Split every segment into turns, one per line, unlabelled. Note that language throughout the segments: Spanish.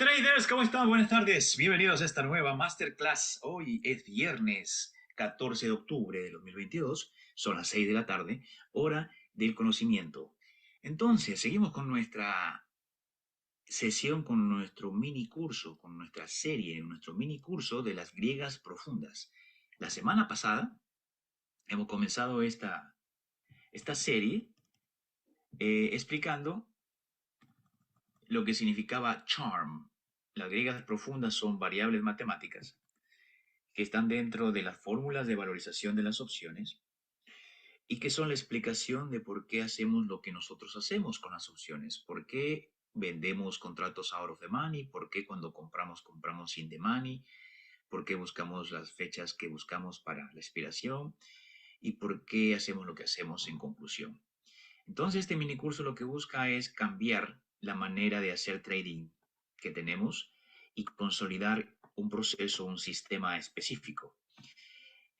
Traders, ¿cómo están? Buenas tardes. Bienvenidos a esta nueva masterclass. Hoy es viernes 14 de octubre de 2022. Son las 6 de la tarde, hora del conocimiento. Entonces, seguimos con nuestra sesión, con nuestro mini curso, con nuestra serie, nuestro mini curso de las griegas profundas. La semana pasada hemos comenzado esta serie explicando lo que significaba charm. Las griegas profundas son variables matemáticas que están dentro de las fórmulas de valorización de las opciones y que son la explicación de por qué hacemos lo que nosotros hacemos con las opciones, por qué vendemos contratos out of the money, por qué cuando compramos in the money, por qué buscamos las fechas que buscamos para la expiración y por qué hacemos lo que hacemos en conclusión. Entonces este mini curso lo que busca es cambiar la manera de hacer trading que tenemos y consolidar un proceso, un sistema específico.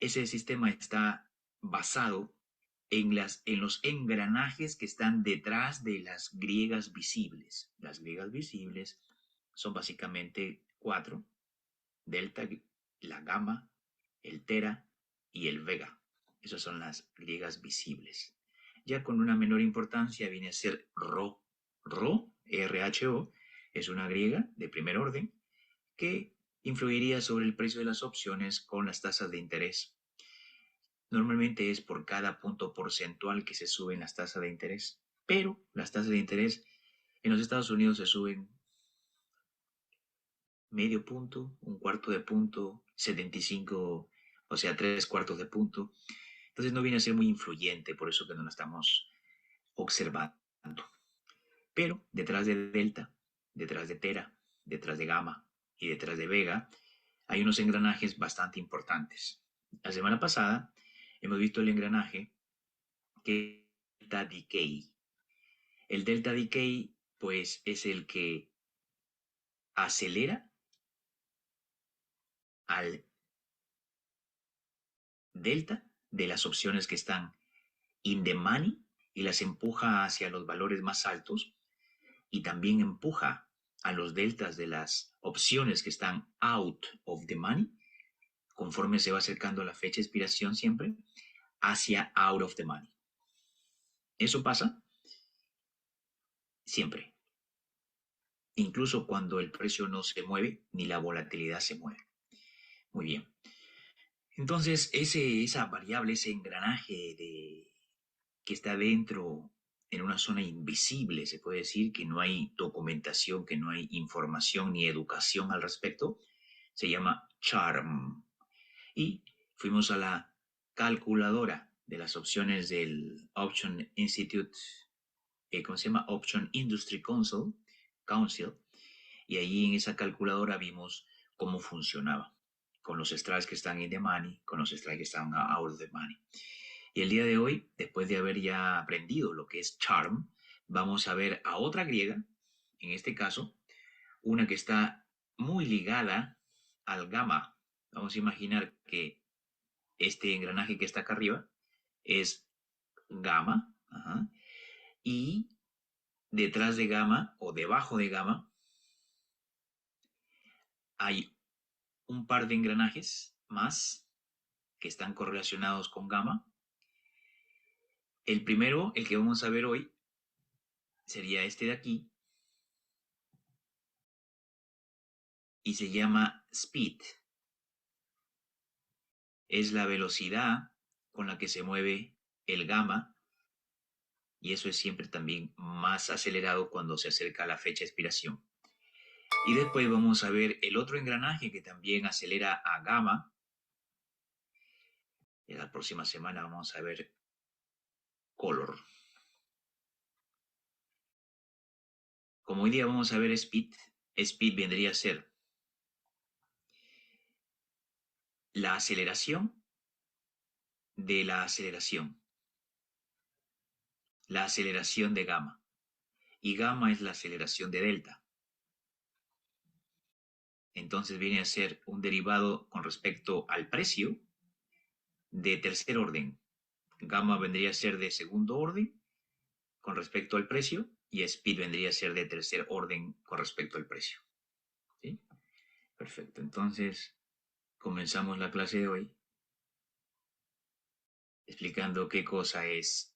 Ese sistema está basado en los engranajes que están detrás de las griegas visibles. Las griegas visibles son básicamente cuatro: delta, la gamma, el tera y el vega. Esas son las griegas visibles. Ya con una menor importancia viene a ser Rho. Rho, RHO, es una griega de primer orden que influiría sobre el precio de las opciones con las tasas de interés. Normalmente es por cada punto porcentual que se suben las tasas de interés, pero las tasas de interés en los Estados Unidos se suben medio punto, un cuarto de punto, 75, o sea, tres cuartos de punto. Entonces no viene a ser muy influyente, por eso que no lo estamos observando. Pero detrás de delta, detrás de tera, detrás de gamma y detrás de vega, hay unos engranajes bastante importantes. La semana pasada hemos visto el engranaje que es delta decay. El delta decay, pues, es el que acelera al delta de las opciones que están in the money y las empuja hacia los valores más altos, y también empuja a los deltas de las opciones que están out of the money, conforme se va acercando a la fecha de expiración siempre, hacia out of the money. Eso pasa siempre, incluso cuando el precio no se mueve ni la volatilidad se mueve. Muy bien. Entonces, esa variable, ese engranaje que está dentro, en una zona invisible, se puede decir, que no hay documentación, que no hay información ni educación al respecto, se llama charm. Y fuimos a la calculadora de las opciones del Option Institute, ¿cómo se llama? Option Industry Council, y ahí en esa calculadora vimos cómo funcionaba, con los strikes que están in the money, con los strikes que están out of the money. Y el día de hoy, después de haber ya aprendido lo que es charm, vamos a ver a otra griega, en este caso, una que está muy ligada al gamma. Vamos a imaginar que este engranaje que está acá arriba es gamma, y detrás de gamma o debajo de gamma hay un par de engranajes más que están correlacionados con gamma. El primero, el que vamos a ver hoy, sería este de aquí y se llama speed. Es la velocidad con la que se mueve el gamma, y eso es siempre también más acelerado cuando se acerca a la fecha de expiración. Y después vamos a ver el otro engranaje que también acelera a gamma. En la próxima semana vamos a ver color. Como hoy día vamos a ver speed, speed vendría a ser la aceleración de la aceleración de gamma, y gamma es la aceleración de delta. Entonces viene a ser un derivado con respecto al precio de tercer orden. Gamma vendría a ser de segundo orden con respecto al precio, y speed vendría a ser de tercer orden con respecto al precio. Perfecto. Entonces, comenzamos la clase de hoy explicando qué cosa es.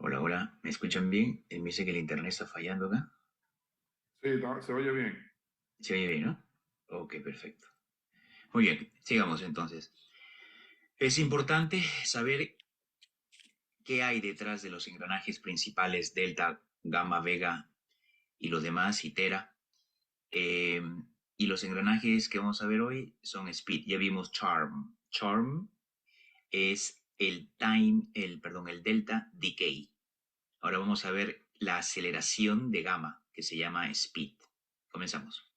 Hola, hola, ¿me escuchan bien? Me dice que el internet está fallando acá.
Sí, se oye bien.
¿Se oye bien, no? Ok, perfecto. Muy bien, sigamos entonces. Es importante saber qué hay detrás de los engranajes principales delta, gamma, vega y los demás, y tera. Eh, y los engranajes que vamos a ver hoy son speed. Ya vimos charm. Charm es el delta decay. Ahora vamos a ver la aceleración de gamma, que se llama speed. Comenzamos.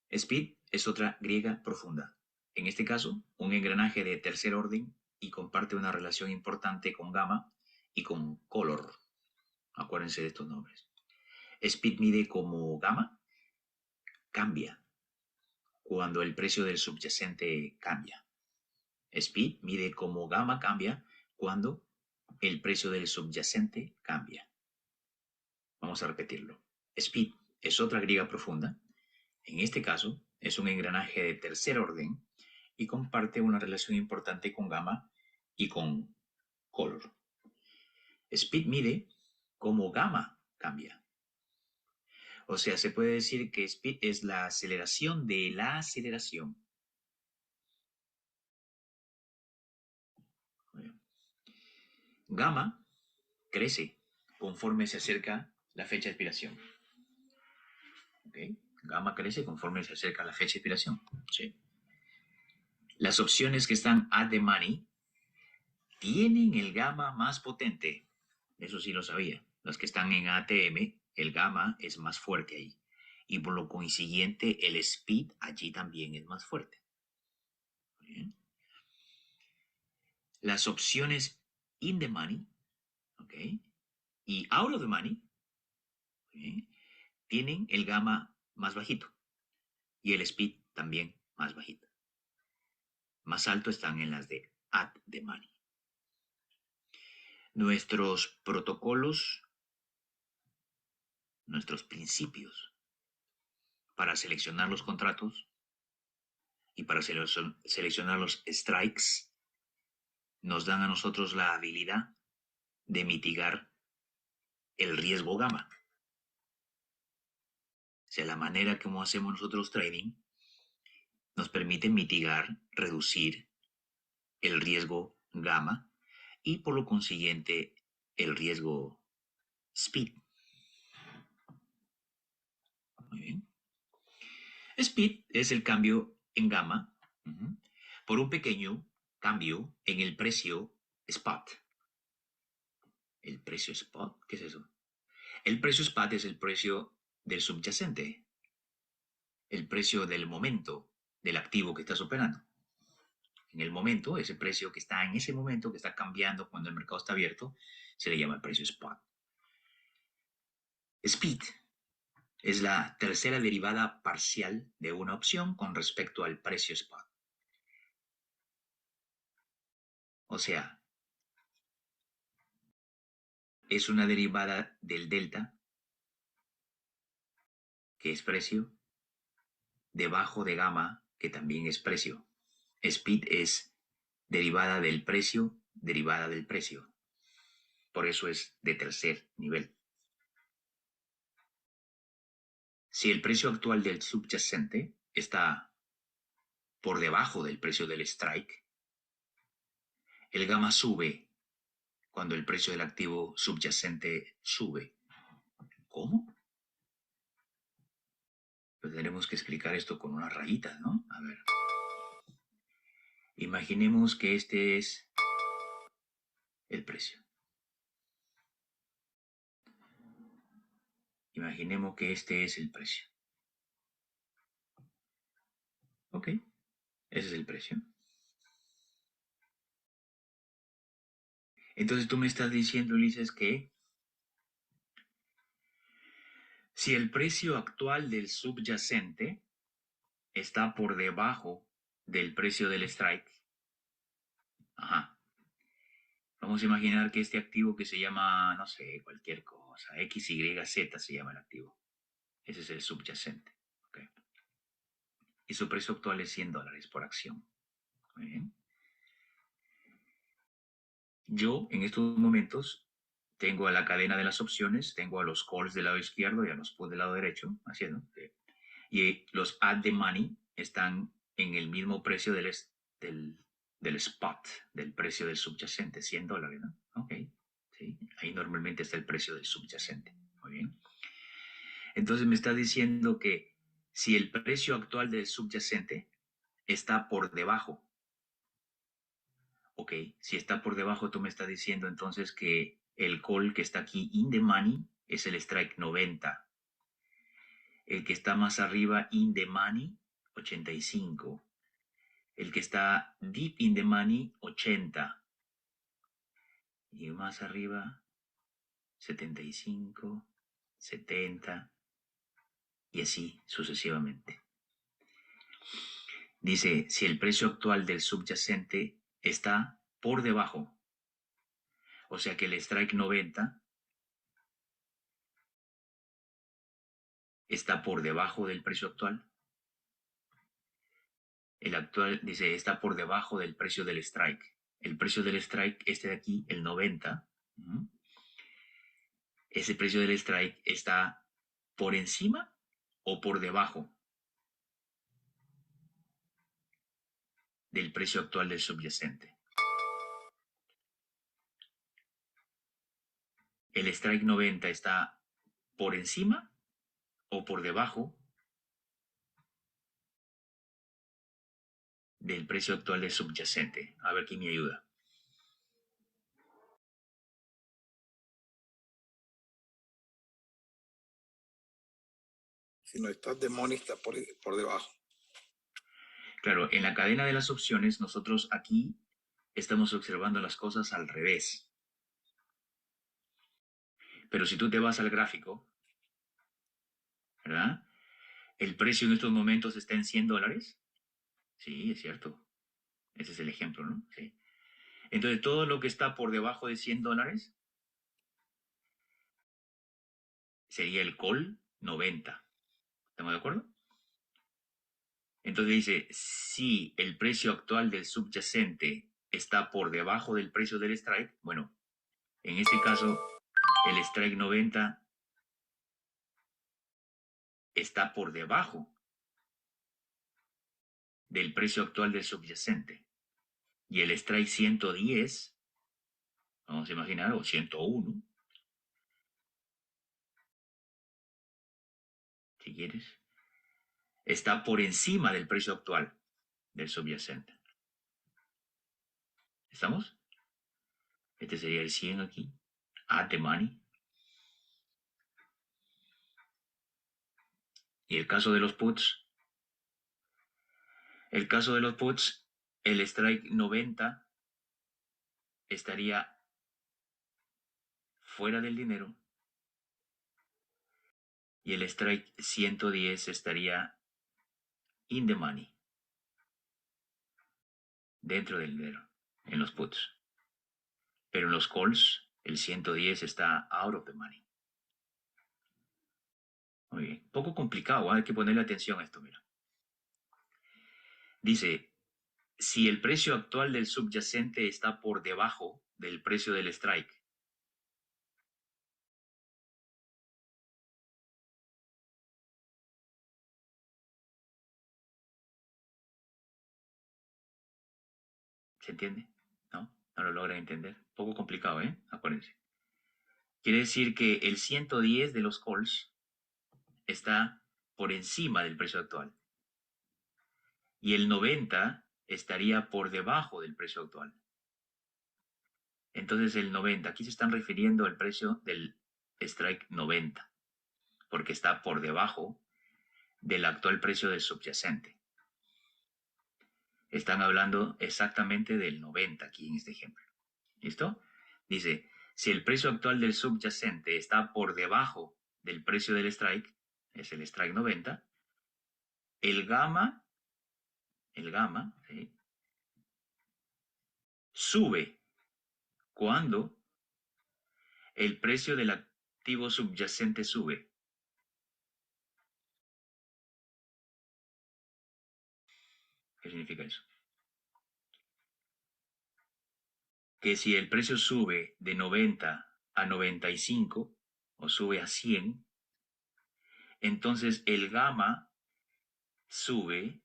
Speed es otra griega profunda. En este caso, un engranaje de tercer orden y comparte una relación importante con gamma y con color. Acuérdense de estos nombres. Speed mide como gamma cambia cuando el precio del subyacente cambia. Speed mide como gamma cambia cuando el precio del subyacente cambia. Vamos a repetirlo. Speed es otra griega profunda. En este caso, es un engranaje de tercer orden y comparte una relación importante con gamma y con color. Speed mide cómo gamma cambia. O sea, se puede decir que speed es la aceleración de la aceleración. Gamma crece conforme se acerca la fecha de expiración. ¿Okay? Gamma crece conforme se acerca la fecha de expiración. Sí. Las opciones que están at the money tienen el gamma más potente. Eso sí lo sabía. Las que están en ATM, el gamma es más fuerte ahí. Y por lo consiguiente, el speed allí también es más fuerte. ¿Bien? Las opciones in the money, ¿ok? Y out of the money, ¿ok? Tienen el gamma más bajito. Y el speed también más bajito. Más alto están en las de at the money. Nuestros protocolos, nuestros principios para seleccionar los contratos y para seleccionar los strikes nos dan a nosotros la habilidad de mitigar el riesgo gamma. O sea, la manera como hacemos nosotros trading nos permite mitigar, reducir el riesgo gamma y por lo consiguiente el riesgo speed. Muy bien. Speed es el cambio en gamma por un pequeño cambio en el precio spot. ¿El precio spot? ¿Qué es eso? El precio spot es el precio del subyacente, el precio del momento del activo que estás operando. En el momento, ese precio que está en ese momento, que está cambiando cuando el mercado está abierto, se le llama el precio spot. Speed es la tercera derivada parcial de una opción con respecto al precio spot. O sea, es una derivada del delta, que es precio, debajo de gamma, que también es precio. Speed es derivada del precio, derivada del precio. Por eso es de tercer nivel. Si el precio actual del subyacente está por debajo del precio del strike, el gamma sube cuando el precio del activo subyacente sube. ¿Cómo? Pues tenemos que explicar esto con unas rayitas, ¿no? A ver. Imaginemos que este es el precio. Imaginemos que este es el precio. Ok, ese es el precio. Entonces tú me estás diciendo, Ulises, que si el precio actual del subyacente está por debajo del precio del strike, ajá, vamos a imaginar que este activo que se llama, no sé, cualquier cosa, XYZ se llama el activo. Ese es el subyacente. Okay. Y su precio actual es $100 por acción. Muy bien. Yo, en estos momentos, tengo a la cadena de las opciones, tengo a los calls del lado izquierdo y a los puts del lado derecho, haciendo. Y los at the money están en el mismo precio del spot, del precio del subyacente, $100, ¿no? Ok, sí. Ahí normalmente está el precio del subyacente. Muy bien. Entonces me está diciendo que si el precio actual del subyacente está por debajo, ok, si está por debajo, tú me estás diciendo entonces que el call que está aquí in the money es el strike 90. El que está más arriba in the money, 85. El que está deep in the money, 80. Y más arriba, 75, 70 y así sucesivamente. Dice, si el precio actual del subyacente está por debajo, o sea que el strike 90 está por debajo del precio actual. El actual, dice, está por debajo del precio del strike. El precio del strike, este de aquí, el 90, ese precio del strike está por encima o por debajo del precio actual del subyacente. El strike 90 está por encima o por debajo del precio actual del subyacente. A ver quién me ayuda.
Si no está de money, está por debajo.
Claro, en la cadena de las opciones, nosotros aquí estamos observando las cosas al revés. Pero si tú te vas al gráfico, ¿verdad? ¿El precio en estos momentos está en $100? Sí, es cierto. Ese es el ejemplo, ¿no? Sí. Entonces, todo lo que está por debajo de $100 sería el call 90. ¿Estamos de acuerdo? Entonces dice, si el precio actual del subyacente está por debajo del precio del strike, bueno, en este caso, el strike 90 está por debajo del precio actual del subyacente. Y el strike 110, vamos a imaginar, o 101, si quieres, está por encima del precio actual del subyacente. ¿Estamos? Este sería el 100 aquí. At the money. Y el caso de los puts. El caso de los puts, el strike 90 estaría fuera del dinero y el strike 110 estaría in the money, dentro del dinero, en los puts. Pero en los calls, el 110 está out of the money. Muy bien. Poco complicado, hay que ponerle atención a esto, mira. Dice, si el precio actual del subyacente está por debajo del precio del strike, ¿se entiende? ¿No? No lo logran entender. Poco complicado, ¿eh? Acuérdense. Quiere decir que el 110 de los calls está por encima del precio actual. Y el 90 estaría por debajo del precio actual. Entonces el 90, aquí se están refiriendo al precio del strike 90, porque está por debajo del actual precio del subyacente. Están hablando exactamente del 90 aquí en este ejemplo. ¿Listo? Dice, si el precio actual del subyacente está por debajo del precio del strike, es el strike 90, el gamma, ¿sí?, sube cuando el precio del activo subyacente sube. ¿Qué significa eso? Que si el precio sube de 90 a 95 o sube a 100, entonces el gamma sube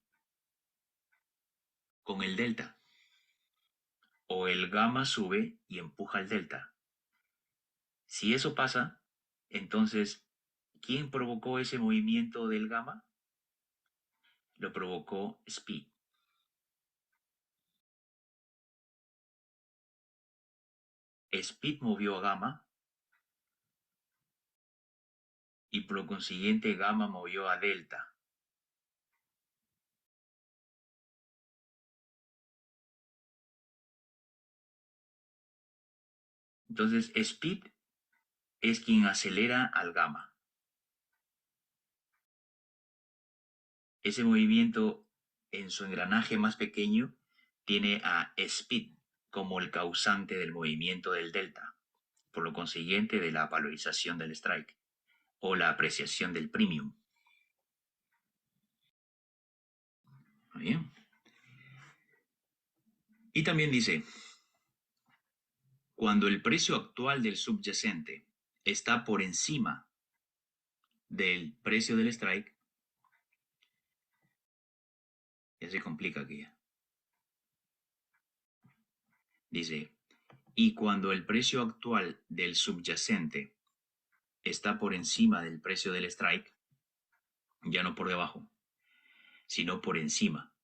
con el delta. O el gamma sube y empuja al delta. Si eso pasa, entonces, ¿quién provocó ese movimiento del gamma? Lo provocó speed. Speed movió a gamma y por lo consiguiente gamma movió a delta. Entonces, speed es quien acelera al gamma. Ese movimiento en su engranaje más pequeño tiene a speed como el causante del movimiento del delta, por lo consiguiente de la valorización del strike o la apreciación del premium. Bien. Y también dice, cuando el precio actual del subyacente está por encima del precio del strike, ya se complica aquí ya. Dice, y cuando el precio actual del subyacente está por encima del precio del strike, ya no por debajo, sino por encima.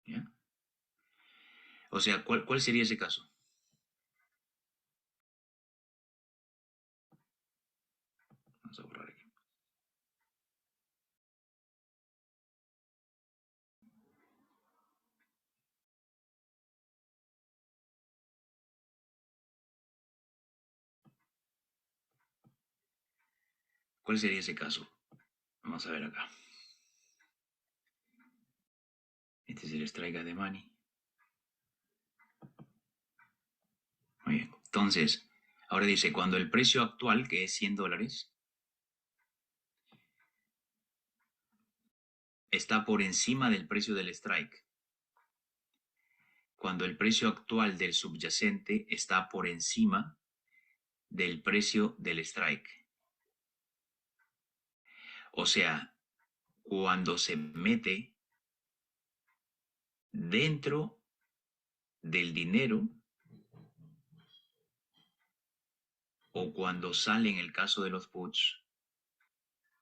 ¿Ya? O sea, ¿cuál sería ese caso? Vamos a borrar aquí. ¿Cuál sería ese caso? Vamos a ver acá. Este es el strike at the money. Muy bien. Entonces, ahora dice, cuando el precio actual, que es $100, está por encima del precio del strike. Cuando el precio actual del subyacente está por encima del precio del strike. O sea, cuando se mete dentro del dinero o cuando sale en el caso de los puts.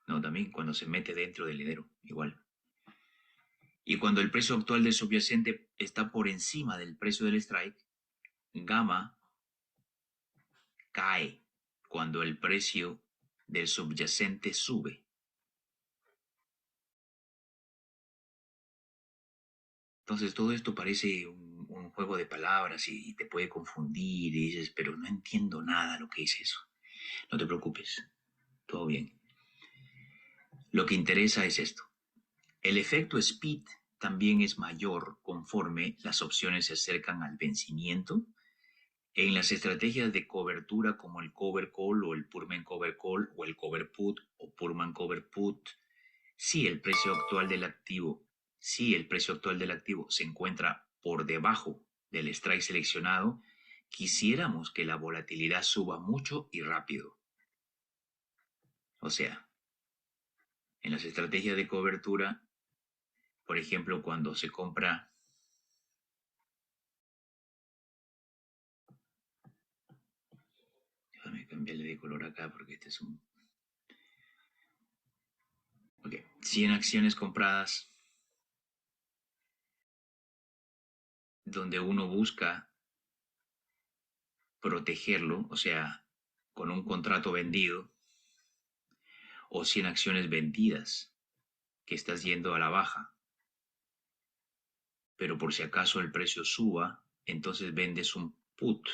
No, también cuando se mete dentro del dinero, igual. Y cuando el precio actual del subyacente está por encima del precio del strike, gamma cae cuando el precio del subyacente sube. Entonces todo esto parece un juego de palabras y te puede confundir y dices, pero no entiendo nada lo que es eso. No te preocupes, todo bien. Lo que interesa es esto. El efecto speed también es mayor conforme las opciones se acercan al vencimiento. En las estrategias de cobertura como el cover call o el Pullman cover call o el cover put o Pullman cover put, si el precio actual del activo se encuentra por debajo del strike seleccionado, quisiéramos que la volatilidad suba mucho y rápido. O sea, en las estrategias de cobertura, por ejemplo, cuando se compra cambiarle de color acá porque este es un... Ok, 100 acciones compradas donde uno busca protegerlo, o sea, con un contrato vendido, o 100 acciones vendidas que estás yendo a la baja, pero por si acaso el precio suba, entonces vendes un put.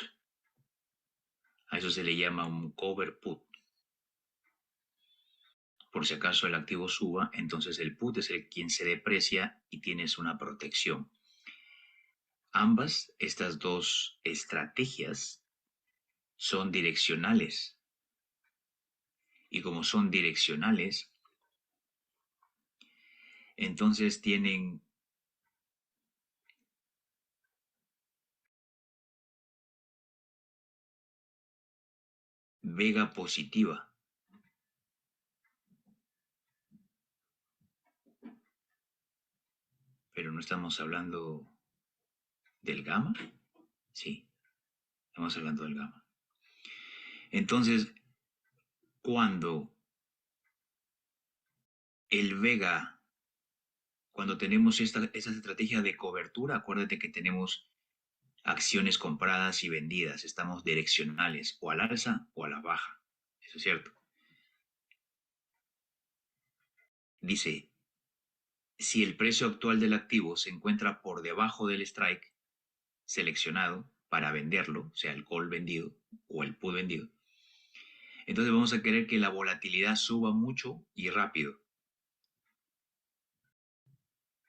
A eso se le llama un cover put. Por si acaso el activo suba, entonces el put es el quien se deprecia y tienes una protección. Ambas, estas dos estrategias, son direccionales. Y como son direccionales, entonces tienen vega positiva. Pero no estamos hablando del gamma. Sí, estamos hablando del gamma. Entonces, cuando el vega, cuando tenemos esa estrategia de cobertura, acuérdate que tenemos acciones compradas y vendidas, estamos direccionales, o al alza o a la baja. Eso es cierto. Dice, si el precio actual del activo se encuentra por debajo del strike seleccionado para venderlo, o sea, el call vendido o el put vendido, entonces vamos a querer que la volatilidad suba mucho y rápido.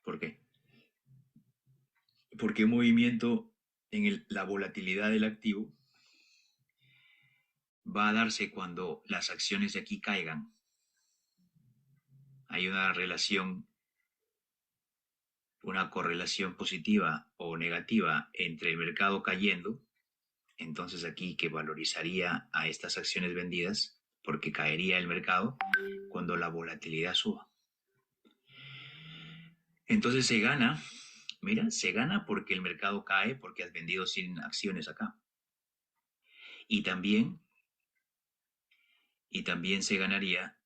¿Por qué? Porque un movimiento en la volatilidad del activo va a darse cuando las acciones de aquí caigan. Hay una relación, una correlación positiva o negativa entre el mercado cayendo, entonces aquí que valorizaría a estas acciones vendidas porque caería el mercado cuando la volatilidad suba. Entonces se gana, mira, se gana porque el mercado cae porque has vendido 100 acciones acá. Y también se ganaría,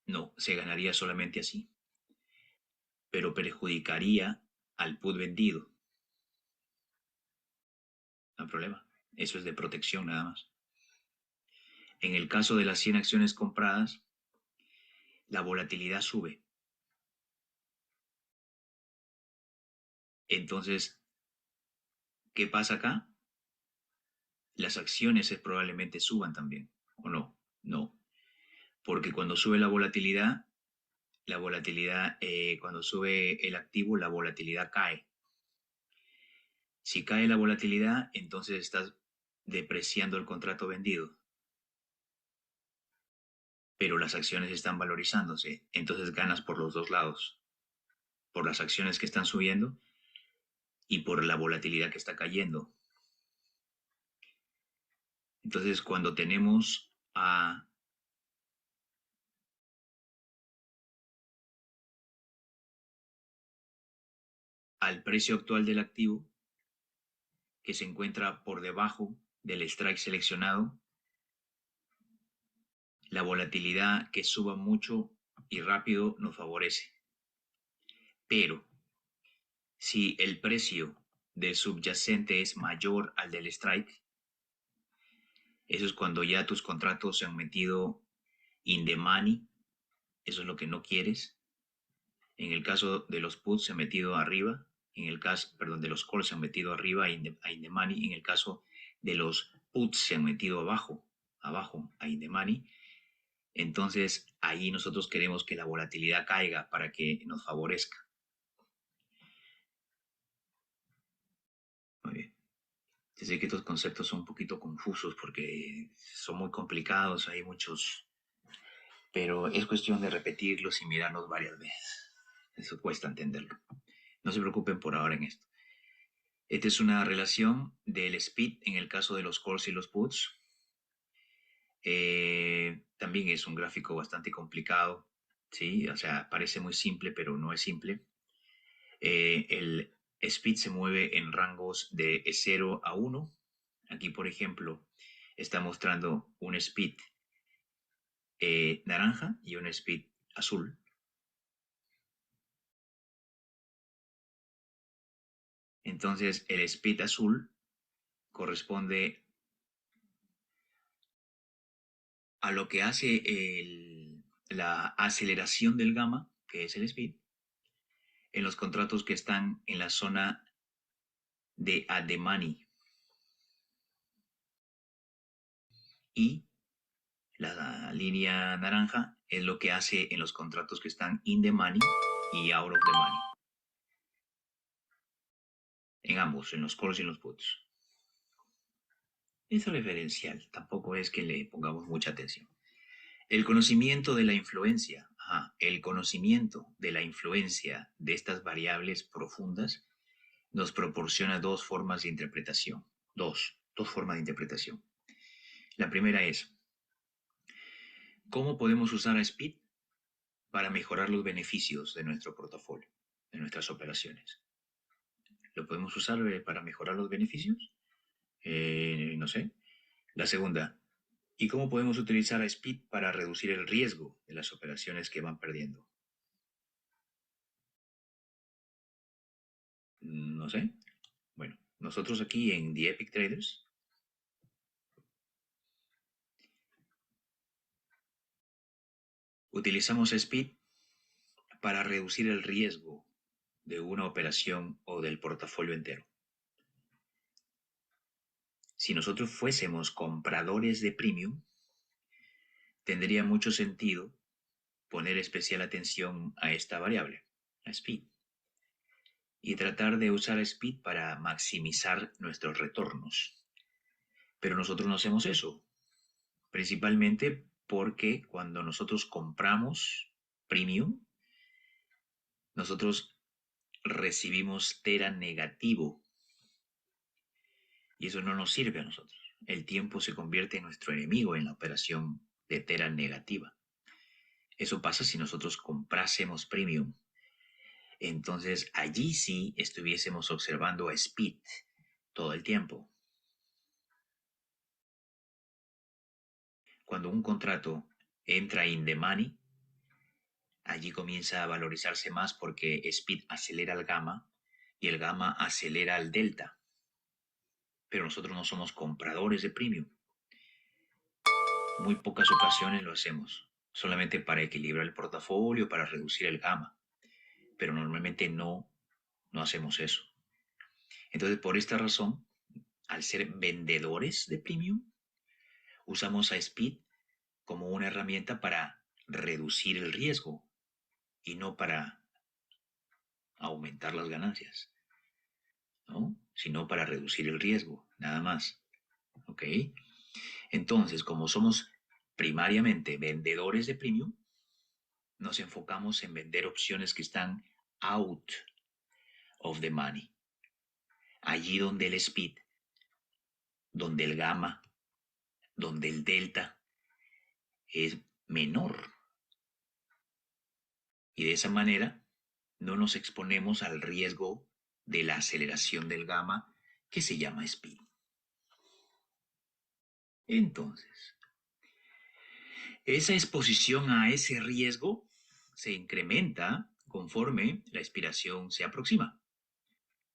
no, se ganaría solamente así, pero perjudicaría al put vendido. No hay problema, eso es de protección nada más. En el caso de las 100 acciones compradas, la volatilidad sube. Entonces, ¿qué pasa acá? Las acciones probablemente suban también, ¿o no? No, porque cuando sube la volatilidad, cuando sube el activo, la volatilidad cae. Si cae la volatilidad, entonces estás depreciando el contrato vendido. Pero las acciones están valorizándose, entonces ganas por los dos lados, por las acciones que están subiendo y por la volatilidad que está cayendo. Entonces, cuando tenemos al precio actual del activo, que se encuentra por debajo del strike seleccionado, la volatilidad que suba mucho y rápido nos favorece. Pero si el precio del subyacente es mayor al del strike, eso es cuando ya tus contratos se han metido in the money, eso es lo que no quieres. En el caso de los puts se han metido arriba, de los calls se han metido arriba in the money, en el caso de los puts se han metido abajo a in the money. Entonces ahí nosotros queremos que la volatilidad caiga para que nos favorezca. Muy bien. Yo sé que estos conceptos son un poquito confusos porque son muy complicados, hay muchos, pero es cuestión de repetirlos y mirarlos varias veces. Eso cuesta entenderlo. No se preocupen por ahora en esto. Esta es una relación del speed en el caso de los calls y los puts. También es un gráfico bastante complicado, ¿sí? O sea, parece muy simple, pero no es simple. El speed se mueve en rangos de 0 a 1. Aquí, por ejemplo, está mostrando un speed naranja y un speed azul. Entonces el speed azul corresponde a lo que hace la aceleración del gamma, que es el speed, en los contratos que están en la zona de at the money. Y la línea naranja es lo que hace en los contratos que están in the money y out of the money. En ambos, en los calls y en los puts. Es referencial, tampoco es que le pongamos mucha atención. El conocimiento de la influencia, el conocimiento de la influencia de estas variables profundas nos proporciona dos formas de interpretación. Dos formas de interpretación. La primera es, ¿cómo podemos usar a Speed para mejorar los beneficios de nuestro portafolio, de nuestras operaciones? ¿Lo podemos usar para mejorar los beneficios? No sé. La segunda, ¿y cómo podemos utilizar a Speed para reducir el riesgo de las operaciones que van perdiendo? No sé. Bueno, nosotros aquí en The Epic Traders utilizamos Speed para reducir el riesgo de una operación o del portafolio entero. Si nosotros fuésemos compradores de premium, tendría mucho sentido poner especial atención a esta variable, a Speed, y tratar de usar Speed para maximizar nuestros retornos. Pero nosotros no hacemos eso, principalmente porque cuando nosotros compramos premium, nosotros recibimos Theta negativo y eso no nos sirve a nosotros. El tiempo se convierte en nuestro enemigo en la operación de Theta negativa. Eso pasa si nosotros comprásemos premium. Entonces allí sí estuviésemos observando a Speed todo el tiempo. Cuando un contrato entra in the money, allí comienza a valorizarse más porque Speed acelera el gamma y el gamma acelera el delta. Pero nosotros no somos compradores de premium. Muy pocas ocasiones lo hacemos, solamente para equilibrar el portafolio, para reducir el gamma. Pero normalmente no hacemos eso. Entonces, por esta razón, al ser vendedores de premium, usamos a Speed como una herramienta para reducir el riesgo y no para aumentar las ganancias, ¿no? Sino para reducir el riesgo, nada más. ¿Ok? Entonces, como somos primariamente vendedores de premium, nos enfocamos en vender opciones que están out of the money. Allí donde el Speed, donde el gamma, donde el delta es menor. Y de esa manera no nos exponemos al riesgo de la aceleración del gamma que se llama Speed. Entonces, esa exposición a ese riesgo se incrementa conforme la expiración se aproxima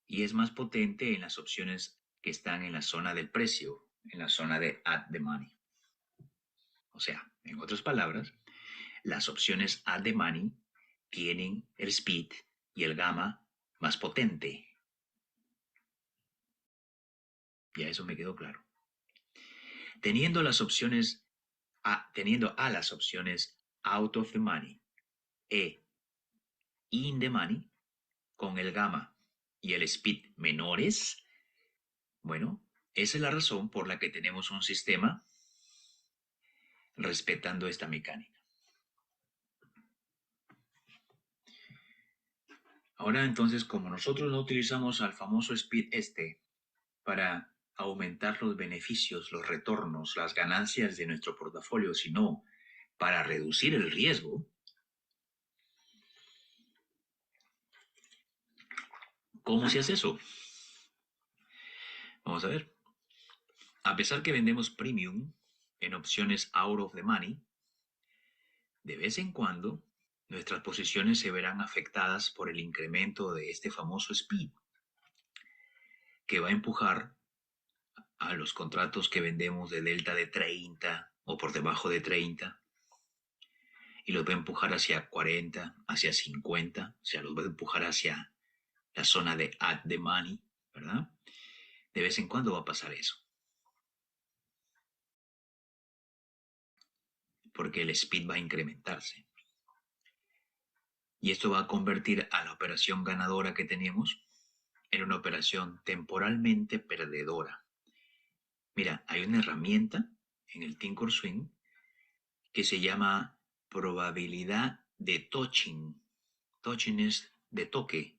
y es más potente en las opciones que están en la zona del precio, en la zona de at the money. O sea, en otras palabras, las opciones at the money tienen el speed y el gamma más potente. Ya eso me quedó claro. Teniendo a las opciones out of the money e in the money, con el gamma y el speed menores, bueno, esa es la razón por la que tenemos un sistema respetando esta mecánica. Ahora entonces, como nosotros no utilizamos al famoso speed para aumentar los beneficios, los retornos, las ganancias de nuestro portafolio, sino para reducir el riesgo, ¿cómo se hace eso? Vamos a ver. A pesar que vendemos premium en opciones out of the money, de vez en cuando nuestras posiciones se verán afectadas por el incremento de este famoso speed, que va a empujar a los contratos que vendemos de delta de 30 o por debajo de 30 y los va a empujar hacia 40, hacia 50, o sea, los va a empujar hacia la zona de at the money, ¿verdad? De vez en cuando va a pasar eso. Porque el speed va a incrementarse. Y esto va a convertir a la operación ganadora que tenemos en una operación temporalmente perdedora. Mira, hay una herramienta en el Thinkorswim que se llama probabilidad de touching. Touching es de toque,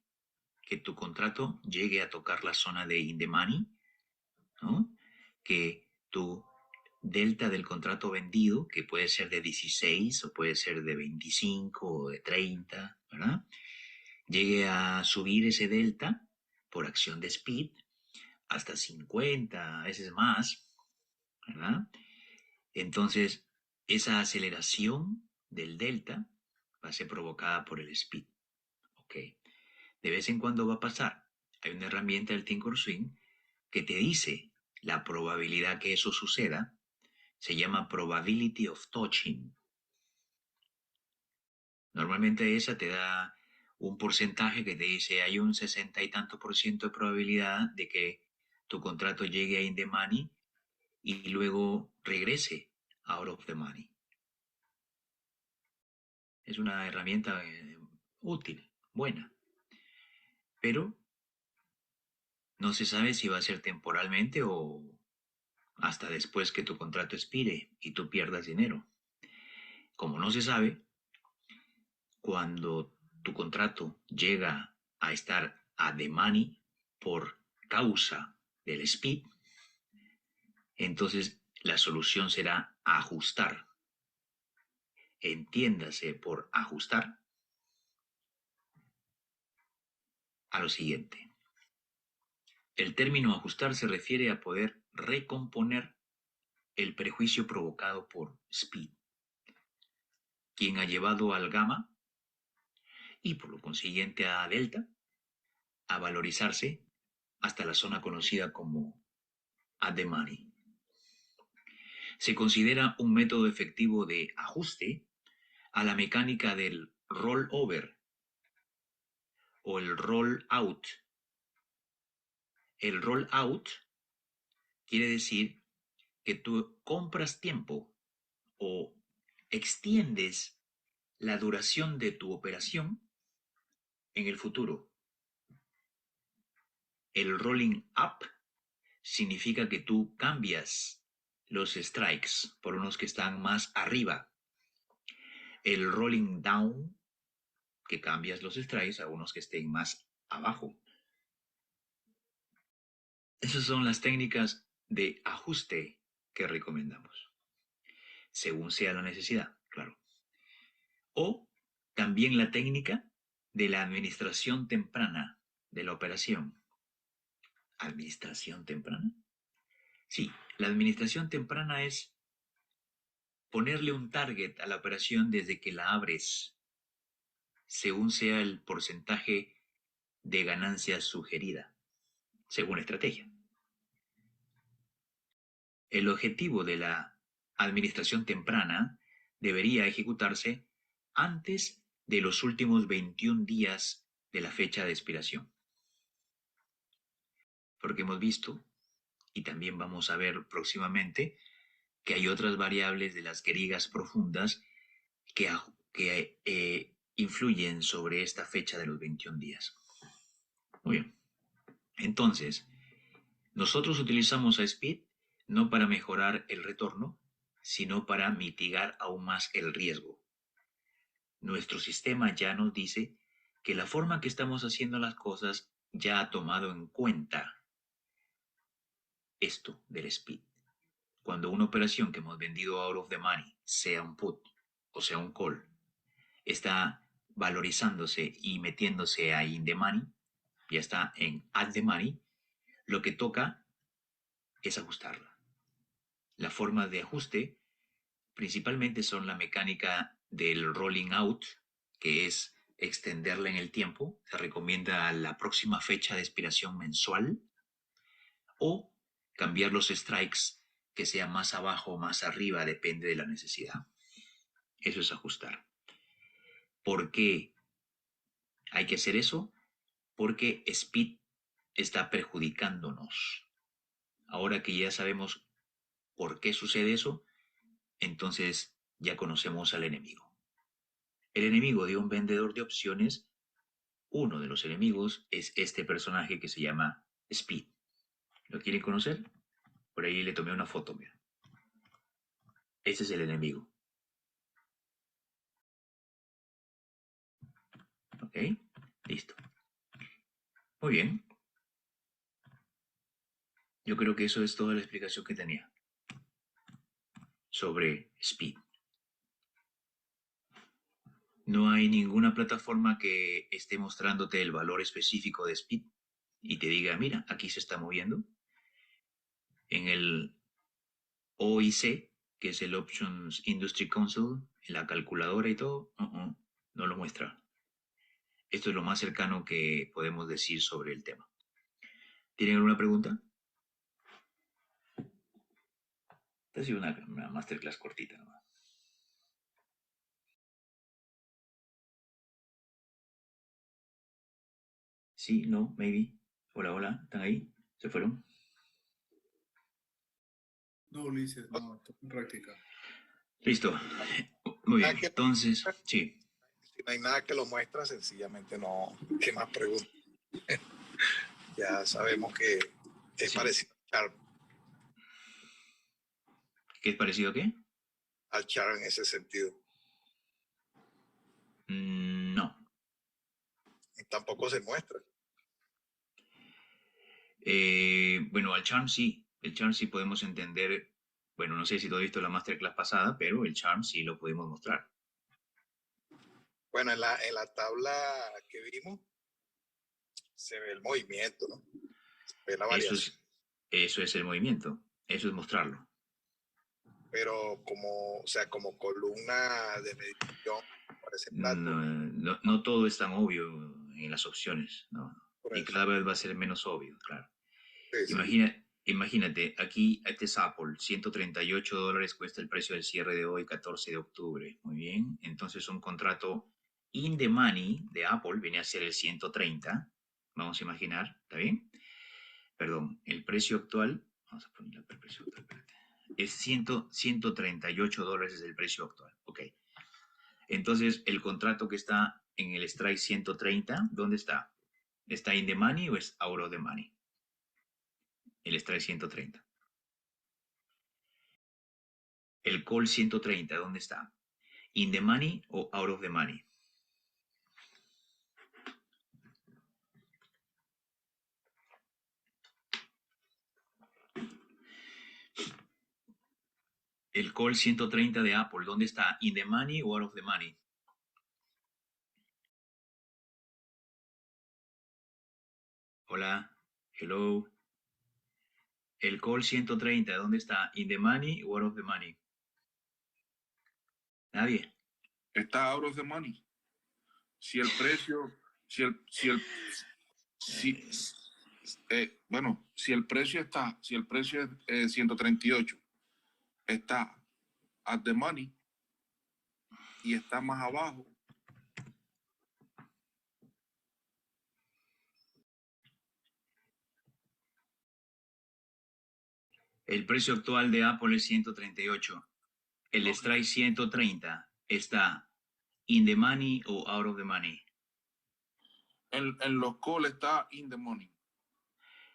que tu contrato llegue a tocar la zona de in the money, ¿no? Que tu delta del contrato vendido, que puede ser de 16 o puede ser de 25 o de 30, ¿verdad? Llegue a subir ese delta por acción de speed hasta 50, a veces más, ¿verdad? Entonces, esa aceleración del delta va a ser provocada por el speed, ¿ok? De vez en cuando va a pasar. Hay una herramienta del Thinkorswim que te dice la probabilidad que eso suceda. Se llama probability of touching. Normalmente esa te da un porcentaje que te dice hay un 60 y tanto por ciento de probabilidad de que tu contrato llegue a in the money y luego regrese out of the money. Es una herramienta útil, buena, pero no se sabe si va a ser temporalmente o hasta después que tu contrato expire y tú pierdas dinero. Como no se sabe, cuando tu contrato llega a estar a the money por causa del speed, entonces la solución será ajustar. Entiéndase por ajustar a lo siguiente. El término ajustar se refiere a poder recomponer el prejuicio provocado por speed, quien ha llevado al gamma y por lo consiguiente a delta a valorizarse hasta la zona conocida como at the money. Se considera un método efectivo de ajuste a la mecánica del rollover o el roll out. El roll out quiere decir que tú compras tiempo o extiendes la duración de tu operación en el futuro. El rolling up significa que tú cambias los strikes por unos que están más arriba. El rolling down, que cambias los strikes a unos que estén más abajo. Esas son las técnicas de ajuste que recomendamos, según sea la necesidad, claro. O también la técnica de la administración temprana de la operación. ¿Administración temprana? Sí, la administración temprana es ponerle un target a la operación desde que la abres, según sea el porcentaje de ganancia sugerida, según estrategia. El objetivo de la administración temprana debería ejecutarse antes de los últimos 21 días de la fecha de expiración. Porque hemos visto, y también vamos a ver próximamente, que hay otras variables de las griegas profundas que influyen sobre esta fecha de los 21 días. Muy bien. Entonces, nosotros utilizamos a Speed no para mejorar el retorno, sino para mitigar aún más el riesgo. Nuestro sistema ya nos dice que la forma que estamos haciendo las cosas ya ha tomado en cuenta esto del speed. Cuando una operación que hemos vendido out of the money, sea un put o sea un call, está valorizándose y metiéndose a in the money, ya está en at the money, lo que toca es ajustarla. La forma de ajuste principalmente son la mecánica del rolling out, que es extenderla en el tiempo. Se recomienda la próxima fecha de expiración mensual, o cambiar los strikes, que sea más abajo o más arriba, depende de la necesidad. Eso es ajustar. ¿Por qué hay que hacer eso? Porque Speed está perjudicándonos. Ahora que ya sabemos por qué sucede eso, entonces ya conocemos al enemigo. El enemigo de un vendedor de opciones, uno de los enemigos, es este personaje que se llama Speed. ¿Lo quieren conocer? Por ahí le tomé una foto, mira. Ese es el enemigo. ¿Ok? Listo. Muy bien. Yo creo que eso es toda la explicación que tenía sobre Speed. No hay ninguna plataforma que esté mostrándote el valor específico de Speed y te diga, mira, aquí se está moviendo. En el OIC, que es el Options Industry Council, en la calculadora y todo, no lo muestra. Esto es lo más cercano que podemos decir sobre el tema. ¿Tienen alguna pregunta? Esta ha sido una masterclass cortita nomás. Sí, no, maybe. Hola, hola, ¿están ahí? ¿Se fueron?
No, Ulises, no, estoy en práctica.
Listo. Muy bien, entonces, sí.
Si no hay nada que lo muestra, sencillamente no. ¿Qué más preguntas? Ya sabemos que es
Sí.
parecido
¿Qué es parecido a qué?
al char en ese sentido.
No.
Y tampoco se muestra.
Bueno, al charm sí. El charm sí podemos entender. Bueno, no sé si tú has visto la masterclass pasada, pero el charm sí lo pudimos mostrar.
Bueno, en la tabla que vimos se ve el movimiento, ¿no? Se ve la variación.
Eso es el movimiento. Eso es mostrarlo.
Pero como columna de medición para ese plato.
No todo es tan obvio en las opciones, ¿no? Y cada vez va a ser menos obvio, claro.
Sí,
Imagínate, aquí este es Apple, $138 cuesta el precio del cierre de hoy, 14 de octubre. Muy bien, entonces un contrato in the money de Apple viene a ser el 130. Vamos a imaginar, ¿está bien? Perdón, el precio actual, vamos a poner el precio actual, espérate. Es $138 es el precio actual, ok. Entonces, el contrato que está en el strike 130, ¿dónde está? ¿Está in the money o es out of the money? El strike 130. El call 130, ¿dónde está? ¿In the money o out of the money? El call 130 de Apple, ¿dónde está? ¿In the money o out of the money? Hola, hello. El call 130, ¿dónde está? ¿In the money o out of the money? Nadie.
Está out of the money. Si el precio, si el precio es 138, está at the money y está más abajo.
El precio actual de Apple es 138. El strike 130 está in the money o out of the money.
En los calls está in the money.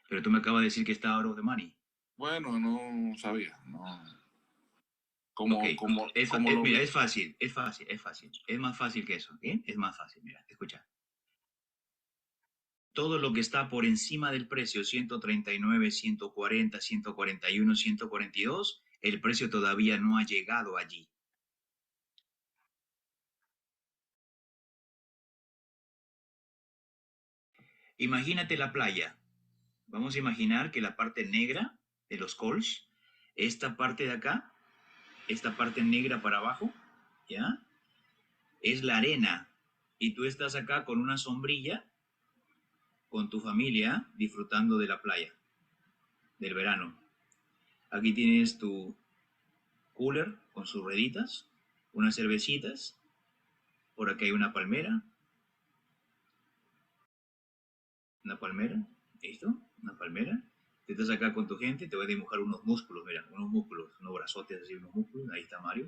Pero tú me acabas de decir que está out of the money.
Bueno, no sabía. No.
Mira, es fácil. Es más fácil que eso, ¿bien? Es más fácil, mira, escucha. Todo lo que está por encima del precio, 139, 140, 141, 142, el precio todavía no ha llegado allí. Imagínate la playa. Vamos a imaginar que la parte negra de los calls Esta parte de acá, esta parte negra para abajo, ¿ya? Es la arena. Y tú estás acá con una sombrilla, con tu familia, disfrutando de la playa, del verano. Aquí tienes tu cooler con sus rueditas, unas cervecitas. Por acá hay una palmera. Una palmera. ¿Listo? Una palmera. Tú estás acá con tu gente, te voy a dibujar unos músculos, mira, unos músculos, unos brazotes así, unos músculos. Ahí está Mario.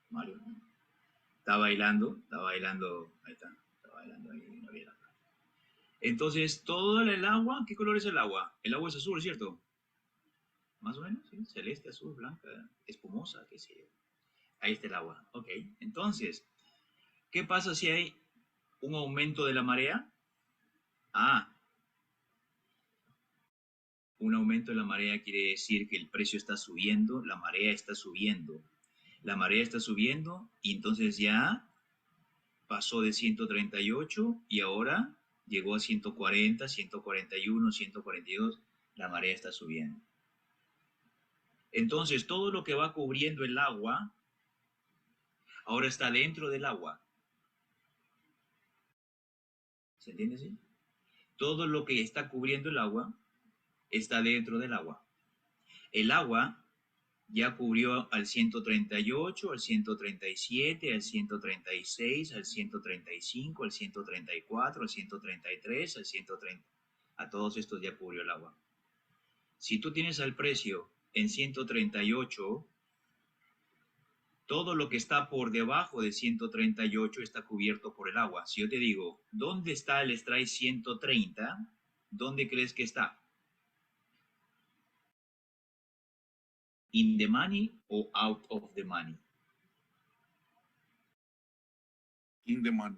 Mario. Está bailando, ahí está bailando ahí, no había nada. Entonces, todo el agua, ¿qué color es el agua? El agua es azul, ¿cierto? Más o menos, ¿sí? Celeste, azul, blanca, espumosa, qué sé yo. Ahí está el agua, ok. Entonces, ¿qué pasa si hay un aumento de la marea? Ah, un aumento de la marea quiere decir que el precio está subiendo, la marea está subiendo. La marea está subiendo y entonces ya pasó de 138 y ahora llegó a 140, 141, 142. La marea está subiendo. Entonces, todo lo que va cubriendo el agua ahora está dentro del agua. ¿Se entiende así? Todo lo que está cubriendo el agua está dentro del agua. El agua ya cubrió al 138, al 137, al 136, al 135, al 134, al 133, al 130. A todos estos ya cubrió el agua. Si tú tienes al precio en 138, todo lo que está por debajo de 138 está cubierto por el agua. Si yo te digo, ¿dónde está el strike 130? ¿Dónde crees que está? ¿In the money o out of the money?
In the money.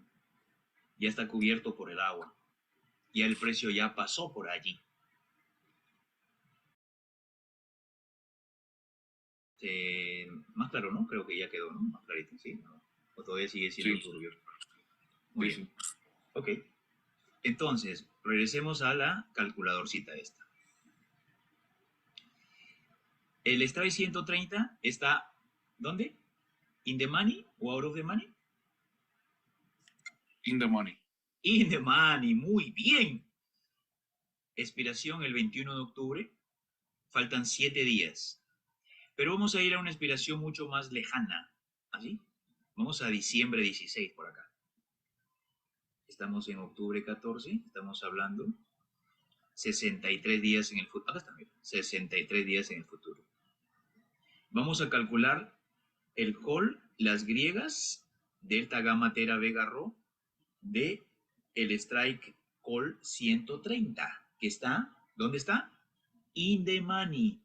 Ya está cubierto por el agua. Ya el precio ya pasó por allí. Más claro, ¿no? Creo que ya quedó, ¿no? Más clarito, ¿sí? ¿No? O todavía sigue siendo
Sí.
turbio. Muy
Sí,
bien.
sí.
Ok. Entonces, regresemos a la calculadorcita esta. El strike 130 está, ¿dónde? ¿In the money o out of the money?
In the money.
In the money, muy bien. Expiración el 21 de octubre. Faltan 7 días. Pero vamos a ir a una expiración mucho más lejana. ¿Así? Vamos a diciembre 16 por acá. Estamos en octubre 14. Estamos hablando 63 días en el futuro. Acá está, mira. 63 días en el futuro. Vamos a calcular el call, las griegas, delta, gamma, tera, vega, rho, de el strike call 130, que está, ¿dónde está? In the money.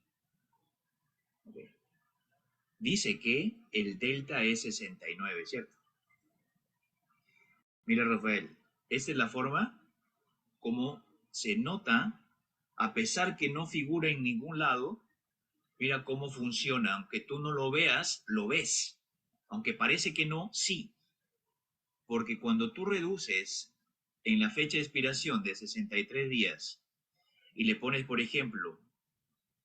Okay. Dice que el delta es 69, ¿cierto? Mira, Rafael, esta es la forma como se nota, a pesar que no figura en ningún lado, mira cómo funciona. Aunque tú no lo veas, lo ves. Aunque parece que no, sí. Porque cuando tú reduces en la fecha de expiración de 63 días y le pones, por ejemplo,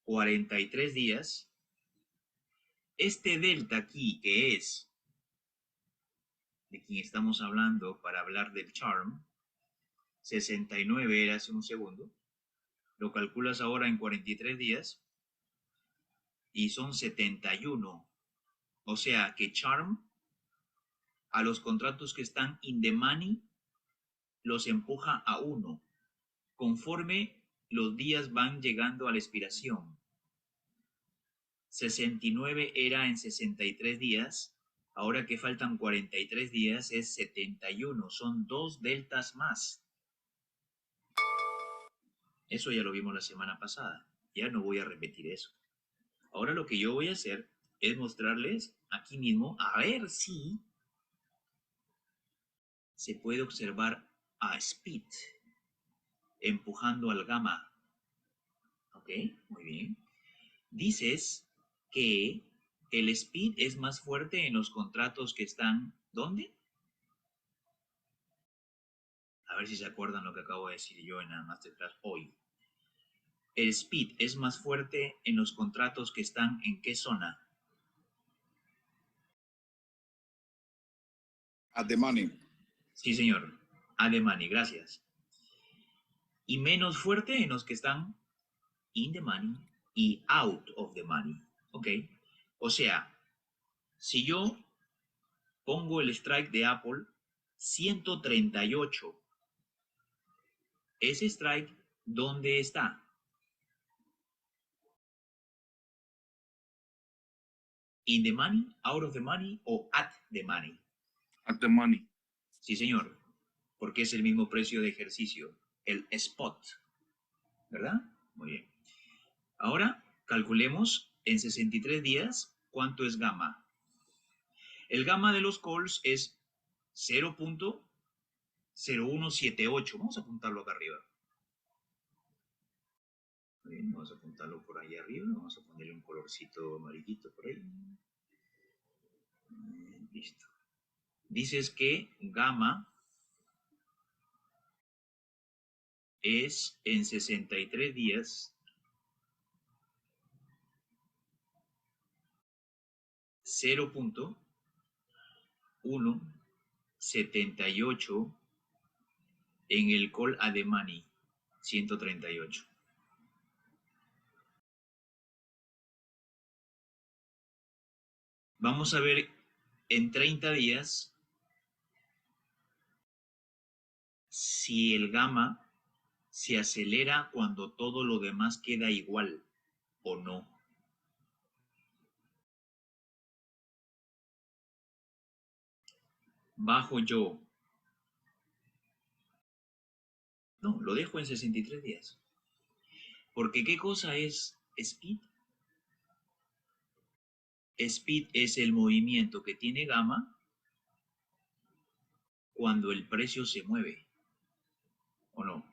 43 días, este delta aquí, que es de quien estamos hablando para hablar del charm, 69 era hace un segundo, lo calculas ahora en 43 días y son 71. O sea que charm a los contratos que están in the money los empuja a 1 conforme los días van llegando a la expiración. 69 era en 63 días, ahora que faltan 43 días es 71, son 2 deltas más. Eso ya lo vimos la semana pasada, ya no voy a repetir eso. Ahora lo que yo voy a hacer es mostrarles aquí mismo, a ver si se puede observar a Speed empujando al gamma. Ok, muy bien. Dices que el Speed es más fuerte en los contratos que están, ¿dónde? A ver si se acuerdan lo que acabo de decir yo en la masterclass hoy. el speed es más fuerte en los contratos que están en qué zona?
At the money.
Sí, señor. At the money, gracias. Y menos fuerte en los que están in the money y out of the money. ¿Ok? O sea, si yo pongo el strike de Apple 138, ese strike, ¿dónde está? In the money, out of the money o at the money.
At the money.
Sí, señor, porque es el mismo precio de ejercicio, el spot, ¿verdad? Muy bien. Ahora calculemos en 63 días cuánto es gamma. El gamma de los calls es 0.0178. Vamos a apuntarlo acá arriba. Muy bien, vamos a apuntarlo por ahí arriba. Vamos a ponerle un colorcito amarillito por ahí. Listo. Dices que gamma es en 63 días 0.178 en el call a the money 138. Vamos a ver en 30 días si el gamma se acelera cuando todo lo demás queda igual o no. Bajo yo. No, lo dejo en 63 días. Porque ¿qué cosa es speed? Speed es el movimiento que tiene gamma cuando el precio se mueve. ¿O no?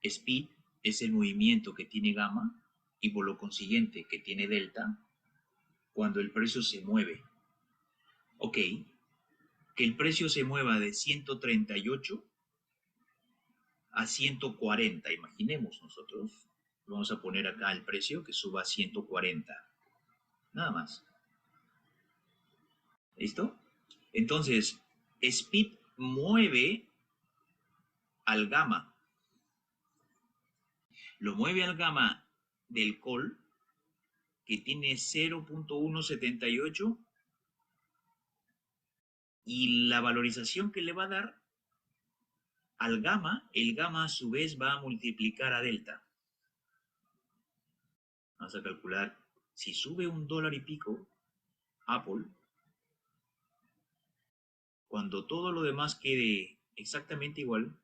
Speed es el movimiento que tiene gamma y por lo consiguiente que tiene delta cuando el precio se mueve. Ok, que el precio se mueva de 138 a 140, imaginemos nosotros. Vamos a poner acá el precio que suba a 140. Nada más. ¿Listo? Entonces, speed mueve al gamma. Lo mueve al gamma del call, que tiene 0.178, y la valorización que le va a dar al gamma, el gamma a su vez va a multiplicar a delta. Vamos a calcular, si sube $1 y pico, Apple, cuando todo lo demás quede exactamente igual,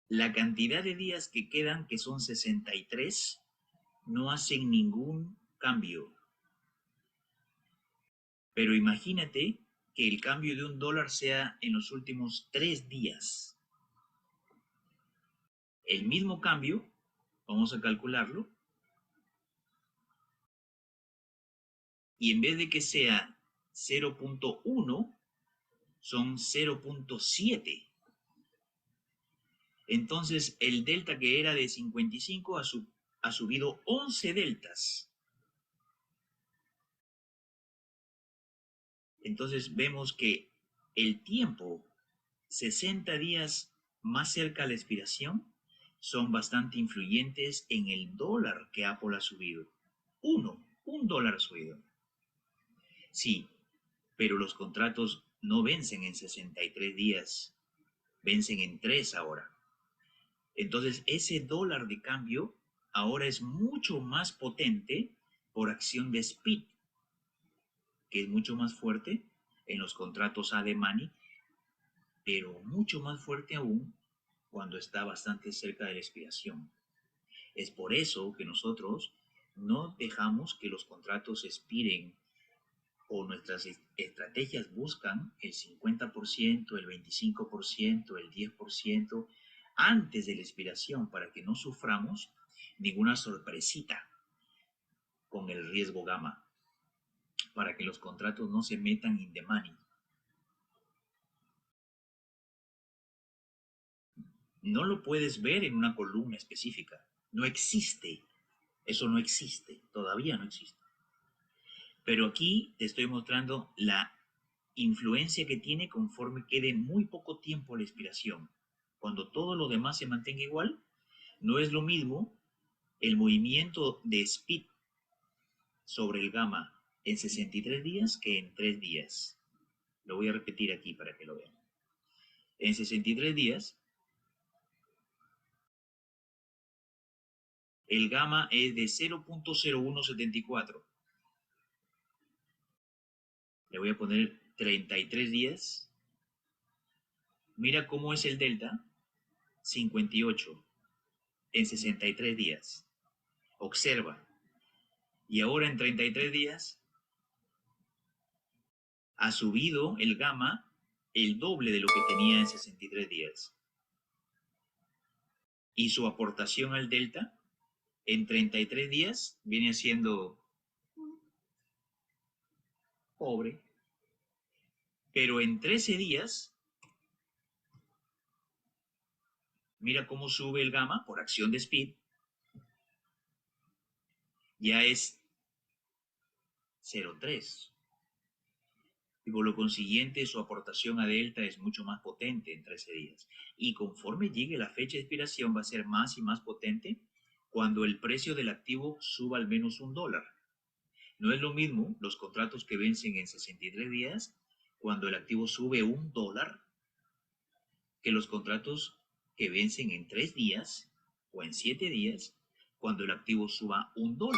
la cantidad de días que quedan, que son 63, no hacen ningún cambio. Pero imagínate que el cambio de $1 sea en los últimos 3 días. El mismo cambio, vamos a calcularlo, y en vez de que sea 0.1, son 0.7. Entonces el delta que era de 55 ha subido 11 deltas. Entonces vemos que el tiempo, 60 días más cerca a la expiración, son bastante influyentes en el dólar que Apple ha subido. Un dólar ha subido. Sí, pero los contratos no vencen en 63 días, vencen en 3 ahora. Entonces ese dólar de cambio ahora es mucho más potente por acción de speed, que es mucho más fuerte en los contratos a the money, pero mucho más fuerte aún cuando está bastante cerca de la expiración. Es por eso que nosotros no dejamos que los contratos expiren, o nuestras estrategias buscan el 50%, el 25%, el 10% antes de la expiración para que no suframos ninguna sorpresita con el riesgo gamma. para que los contratos no se metan in the money. No lo puedes ver en una columna específica. No existe. Eso no existe. Todavía no existe. Pero aquí te estoy mostrando la influencia que tiene conforme quede muy poco tiempo la expiración. Cuando todo lo demás se mantenga igual, no es lo mismo el movimiento de speed sobre el gamma en 63 días que en 3 días. Lo voy a repetir aquí para que lo vean. En 63 días, el gamma es de 0.0174. Le voy a poner 33 días. Mira cómo es el delta. 58 en 63 días. Observa. Y ahora en 33 días ha subido el gamma el doble de lo que tenía en 63 días. Y su aportación al delta en 33 días viene siendo pobre. Pero en 13 días, mira cómo sube el gamma por acción de speed. Ya es 0.3. Y por lo consiguiente, su aportación a delta es mucho más potente en 13 días. Y conforme llegue la fecha de expiración, va a ser más y más potente cuando el precio del activo suba al menos $1. No es lo mismo los contratos que vencen en 63 días cuando el activo sube $1 que los contratos que vencen en 3 días o en 7 días cuando el activo suba $1.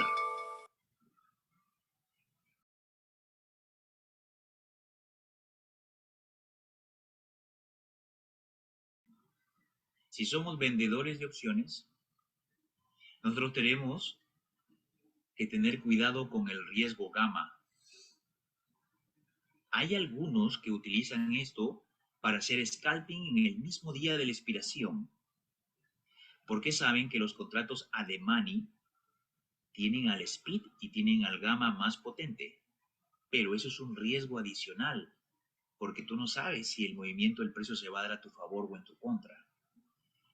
Si somos vendedores de opciones, nosotros tenemos que tener cuidado con el riesgo gamma. Hay algunos que utilizan esto para hacer scalping en el mismo día de la expiración, porque saben que los contratos at the money tienen al speed y tienen al gamma más potente. Pero eso es un riesgo adicional, porque tú no sabes si el movimiento del precio se va a dar a tu favor o en tu contra.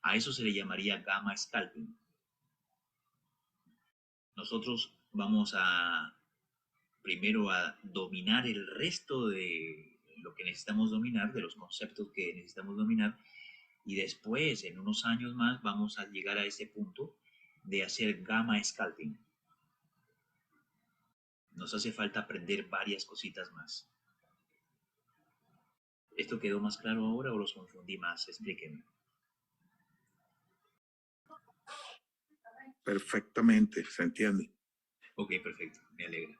A eso se le llamaría gamma scalping. Nosotros vamos a primero a dominar el resto de lo que necesitamos dominar, de los conceptos que necesitamos dominar, y después, en unos años más, vamos a llegar a ese punto de hacer gamma scalping. Nos hace falta aprender varias cositas más. ¿Esto quedó más claro ahora o los confundí más? Explíquenme.
Perfectamente, se entiende.
Ok, perfecto. Me alegra.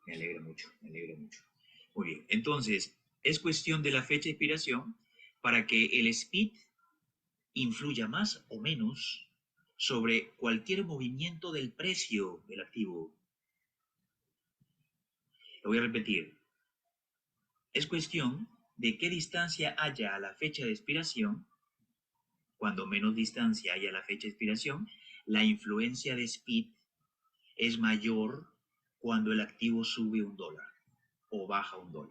Me alegra mucho, me alegra mucho. Muy bien. Entonces, es cuestión de la fecha de expiración para que el speed influya más o menos sobre cualquier movimiento del precio del activo. Lo voy a repetir. Es cuestión de qué distancia haya a la fecha de expiración. Cuando menos distancia haya a la fecha de expiración, la influencia de speed es mayor cuando el activo sube $1 o baja $1.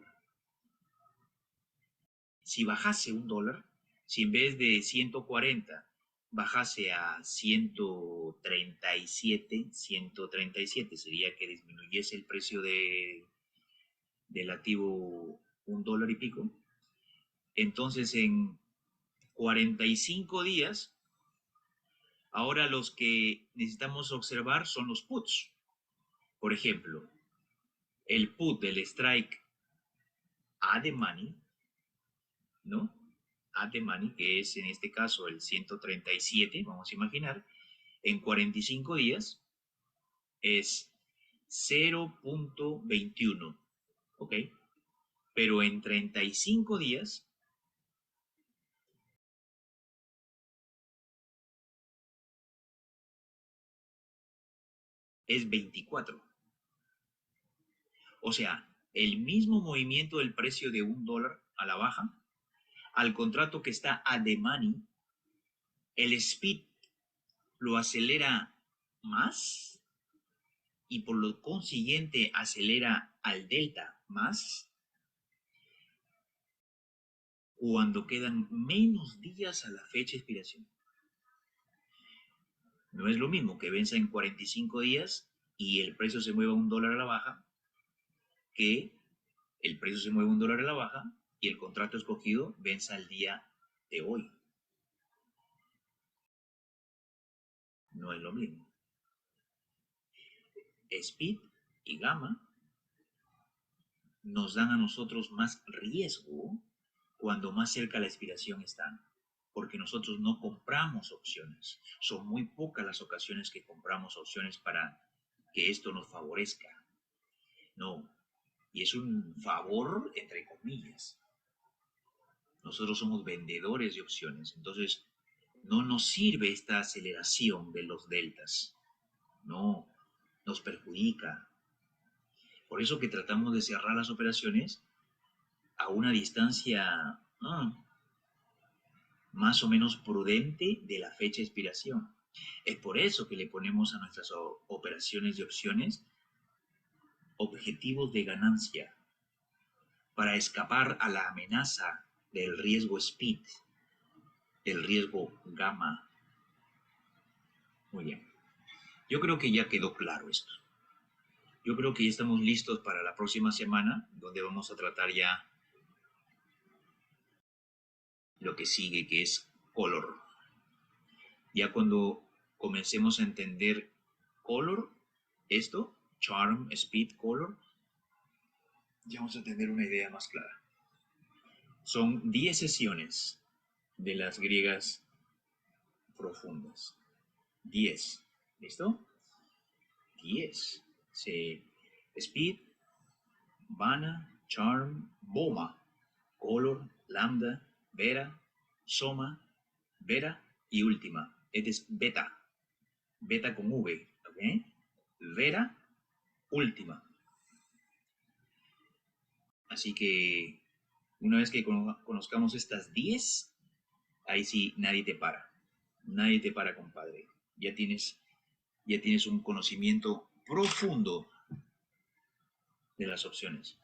Si bajase $1, si en vez de 140 bajase a 137 sería que disminuyese el precio del activo $1 y pico. Entonces en 45 días, ahora los que necesitamos observar son los puts. Por ejemplo, el put del strike at the money, ¿no? At the money, que es en este caso el 137, vamos a imaginar, en 45 días es 0.21, ¿ok? Pero en 35 días es 24. O sea, el mismo movimiento del precio de $1 a la baja, al contrato que está at the money, el speed lo acelera más y por lo consiguiente acelera al delta más cuando quedan menos días a la fecha de expiración. No es lo mismo que venza en 45 días y el precio se mueva $1 a la baja, que el precio se mueve $1 a la baja y el contrato escogido venza el día de hoy. No es lo mismo. Speed y gamma nos dan a nosotros más riesgo cuando más cerca la expiración están, porque nosotros no compramos opciones. Son muy pocas las ocasiones que compramos opciones para que esto nos favorezca. No, y es un favor entre comillas. Nosotros somos vendedores de opciones, entonces no nos sirve esta aceleración de los deltas. No, nos perjudica. Por eso que tratamos de cerrar las operaciones a una distancia más o menos prudente de la fecha de expiración. Es por eso que le ponemos a nuestras operaciones de opciones objetivos de ganancia, para escapar a la amenaza del riesgo speed, del riesgo gamma. Muy bien. Yo creo que ya quedó claro esto. Yo creo que ya estamos listos para la próxima semana, donde vamos a tratar ya lo que sigue, que es color. Ya cuando comencemos a entender color, esto, charm, speed, color, ya vamos a tener una idea más clara. Son 10 sesiones de las griegas profundas. 10. ¿Listo? 10. Sí. Speed, Vana, Charm, Boma, Color, Lambda, Vera, Soma, Vera y última. Este es Beta. Beta con V. ¿Ok? Vera, última. Así que una vez que conozcamos estas 10, ahí sí nadie te para. Nadie te para, compadre. Ya tienes un conocimiento profundo de las opciones.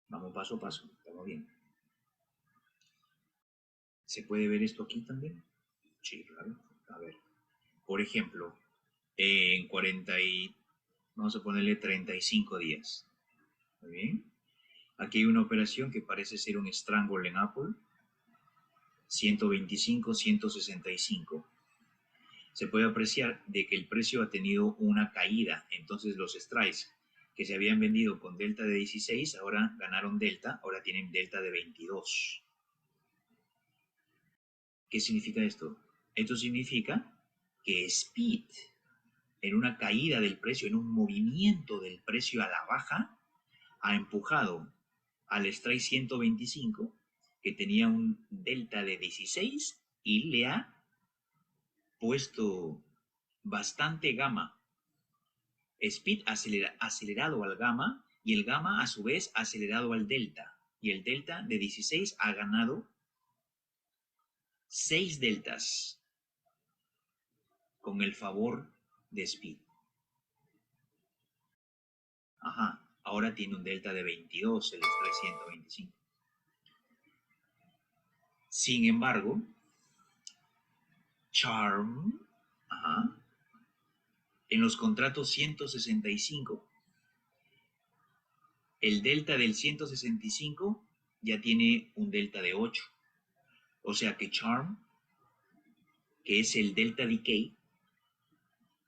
Vamos paso a paso. Estamos bien. ¿Se puede ver esto aquí también? Sí, claro. A ver. Por ejemplo, en vamos a ponerle 35 días. Muy bien. Aquí hay una operación que parece ser un strangle en Apple. 125, 165. Se puede apreciar de que el precio ha tenido una caída. Entonces los strikes que se habían vendido con delta de 16, ahora ganaron delta, ahora tienen delta de 22. ¿Qué significa esto? Esto significa que Speed, en una caída del precio, en un movimiento del precio a la baja, ha empujado al strike 125, que tenía un delta de 16, y le ha puesto bastante gamma. Speed acelerado al gamma, y el gamma a su vez acelerado al delta. Y el delta de 16 ha ganado 6 deltas con el favor de Speed. Ajá, ahora tiene un delta de 22, el strike 125. Sin embargo, Charm, en los contratos 165, el delta del 165 ya tiene un delta de 8. O sea que Charm, que es el delta decay,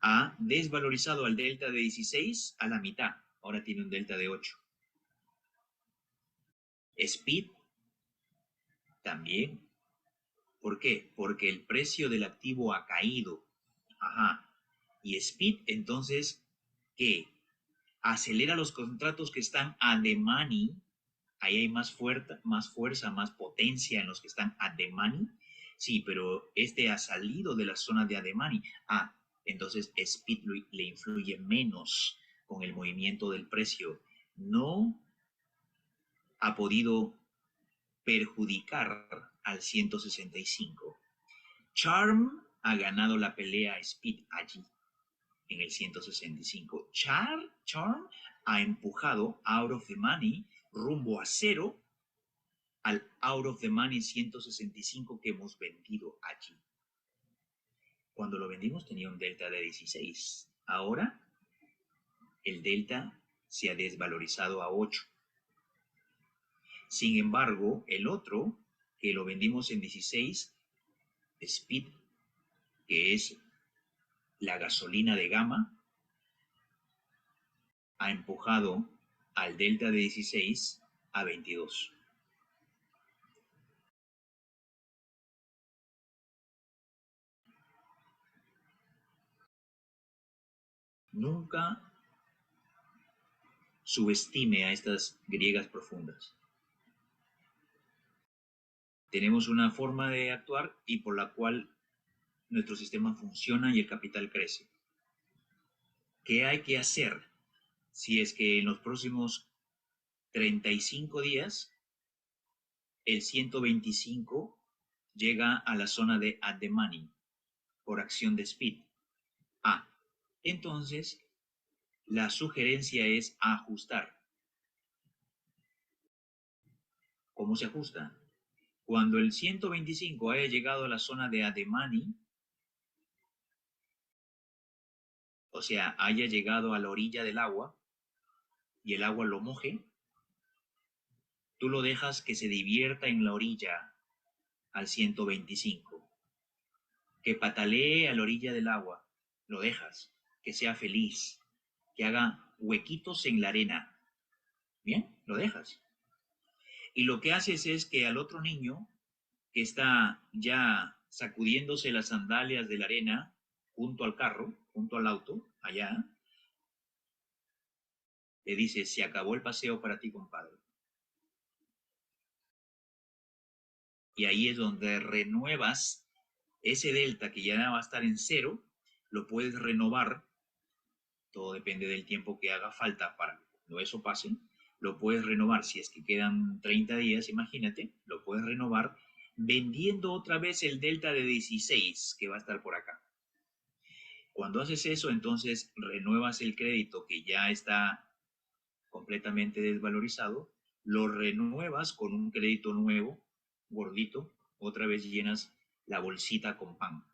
ha desvalorizado al delta de 16 a la mitad. Ahora tiene un delta de 8. Speed también. ¿Por qué? Porque el precio del activo ha caído. Y Speed, entonces, ¿qué? Acelera los contratos que están at the money. Ahí hay más fuerza, más potencia en los que están at the money. Sí, pero este ha salido de la zona de at the money. Entonces Speed le influye menos con el movimiento del precio. No ha podido perjudicar al 165. Charm ha ganado la pelea a Speed allí, en el 165. Charm ha empujado out of the money rumbo a cero al out of the money 165 que hemos vendido allí. Cuando lo vendimos tenía un delta de 16. Ahora el delta se ha desvalorizado a 8. Sin embargo, el otro, que lo vendimos en 16, Speed, que es la gasolina de gama, ha empujado al delta de 16 a 22. Nunca subestime a estas griegas profundas. Tenemos una forma de actuar y por la cual nuestro sistema funciona y el capital crece. ¿Qué hay que hacer si es que en los próximos 35 días el 125 llega a la zona de at the money por acción de Speed? Entonces, la sugerencia es ajustar. ¿Cómo se ajusta? Cuando el 125 haya llegado a la zona de at the money, o sea, haya llegado a la orilla del agua y el agua lo moje, tú lo dejas que se divierta en la orilla al 125, que patalee a la orilla del agua, lo dejas, que sea feliz, que haga huequitos en la arena. Bien, lo dejas. Y lo que haces es que al otro niño que está ya sacudiéndose las sandalias de la arena junto al carro, junto al auto, allá, le dices, se acabó el paseo para ti, compadre. Y ahí es donde renuevas ese delta que ya va a estar en 0, lo puedes renovar, todo depende del tiempo que haga falta para cuando eso pase, lo puedes renovar, si es que quedan 30 días, imagínate, lo puedes renovar vendiendo otra vez el delta de 16 que va a estar por acá. Cuando haces eso, entonces renuevas el crédito que ya está completamente desvalorizado, lo renuevas con un crédito nuevo, gordito, otra vez llenas la bolsita con pan.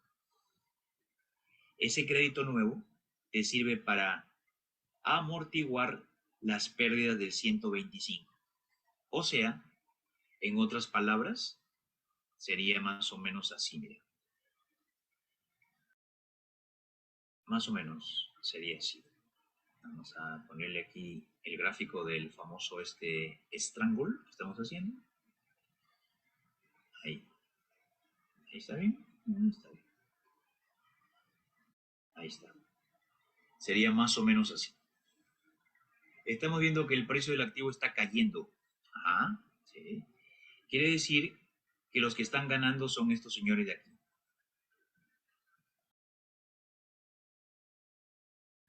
Ese crédito nuevo te sirve para amortiguar las pérdidas del 125. O sea, en otras palabras, sería más o menos así, mira. Más o menos sería así. Vamos a ponerle aquí el gráfico del famoso Strangle que estamos haciendo. Ahí. ¿Ahí está bien? Está bien. Ahí está. Sería más o menos así. Estamos viendo que el precio del activo está cayendo. Ajá, sí. Quiere decir que los que están ganando son estos señores de aquí.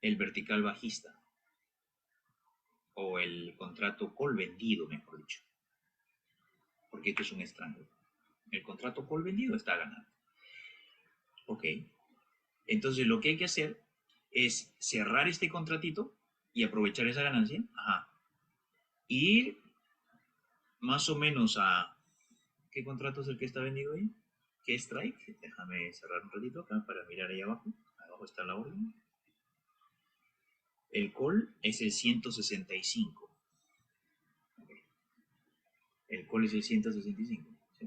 El vertical bajista. O el contrato call vendido, mejor dicho. Porque esto es un Strangle. El contrato call vendido está ganando. Ok. Entonces lo que hay que hacer es cerrar este contratito y aprovechar esa ganancia. Ajá. Ir más o menos a... ¿Qué contrato es el que está vendido ahí? ¿Qué strike? Déjame cerrar un ratito acá para mirar ahí abajo. Abajo está la orden. El call es el 165. Okay. El call es el 165. ¿Sí?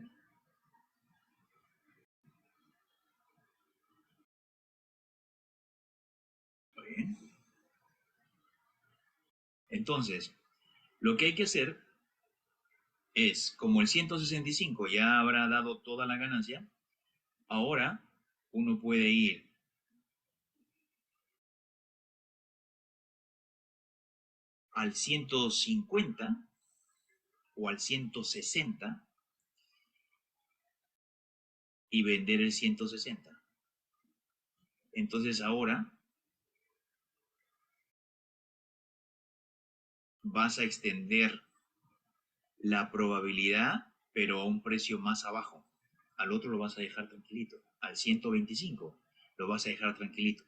Muy bien. Entonces, lo que hay que hacer es, como el 165 ya habrá dado toda la ganancia, ahora uno puede ir al 150 o al 160 y vender el 160. Entonces ahora vas a extender la probabilidad, pero a un precio más abajo. Al otro lo vas a dejar tranquilito. Al 125 lo vas a dejar tranquilito.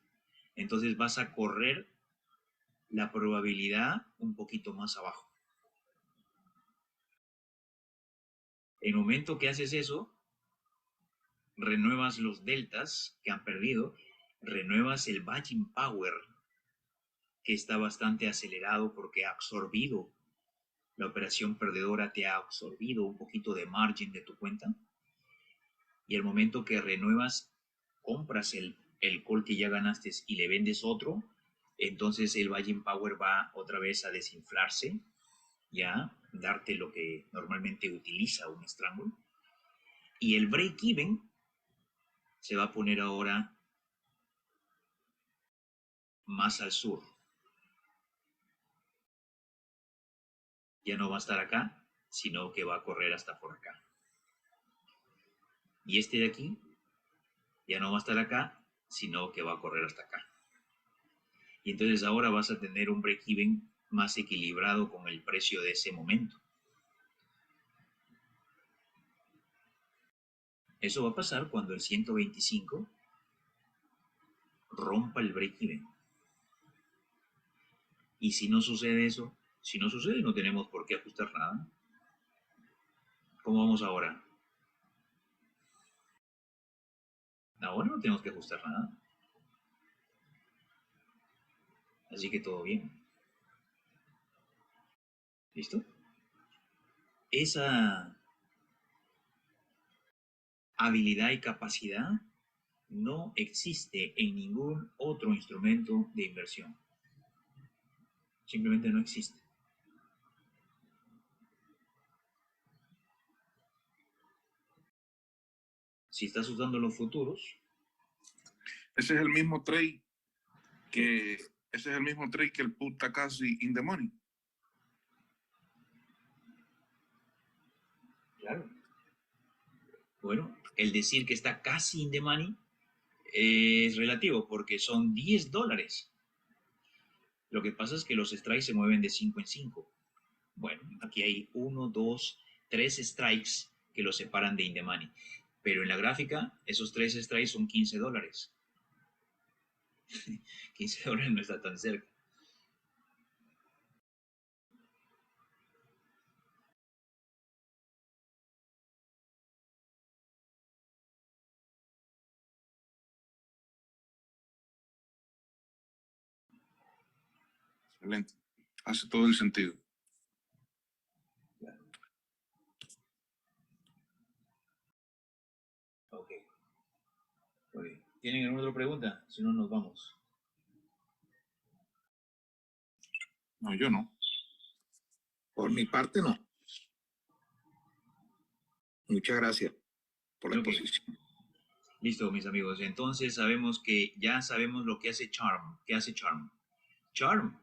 Entonces vas a correr la probabilidad un poquito más abajo. En el momento que haces eso, renuevas los deltas que han perdido, renuevas el buying power, que está bastante acelerado porque ha absorbido, la operación perdedora te ha absorbido un poquito de margin de tu cuenta. Y el momento que renuevas, compras el call que ya ganaste y le vendes otro, entonces el buying power va otra vez a desinflarse, ya, darte lo que normalmente utiliza un strangle. Y el break-even se va a poner ahora más al sur. Ya no va a estar acá, sino que va a correr hasta por acá. Y este de aquí ya no va a estar acá, sino que va a correr hasta acá. Y entonces ahora vas a tener un break-even más equilibrado con el precio de ese momento. Eso va a pasar cuando el 125 rompa el break-even. Y si no sucede eso, si no sucede, no tenemos por qué ajustar nada. ¿Cómo vamos ahora? Ahora no tenemos que ajustar nada. Así que todo bien. ¿Listo? Esa habilidad y capacidad no existe en ningún otro instrumento de inversión. Simplemente no existe. Si estás usando los futuros,
Ese es el mismo trade que el put está casi in the money.
claro. Bueno, el decir que está casi in the money es relativo porque son $10. Lo que pasa es que los strikes se mueven de 5 en 5. Bueno, aquí hay 1, 2, 3 strikes que los separan de in the money. Pero en la gráfica, esos 3 strikes son $15. $15 no está tan cerca.
Excelente. Hace todo el sentido.
Ok. Muy bien. ¿Tienen alguna otra pregunta? Si no, nos vamos.
No, yo no.
Por mi parte, no. Muchas gracias por la
Ok.
exposición.
Listo, mis amigos. Entonces ya sabemos lo que hace Charm. ¿Qué hace Charm? Charm.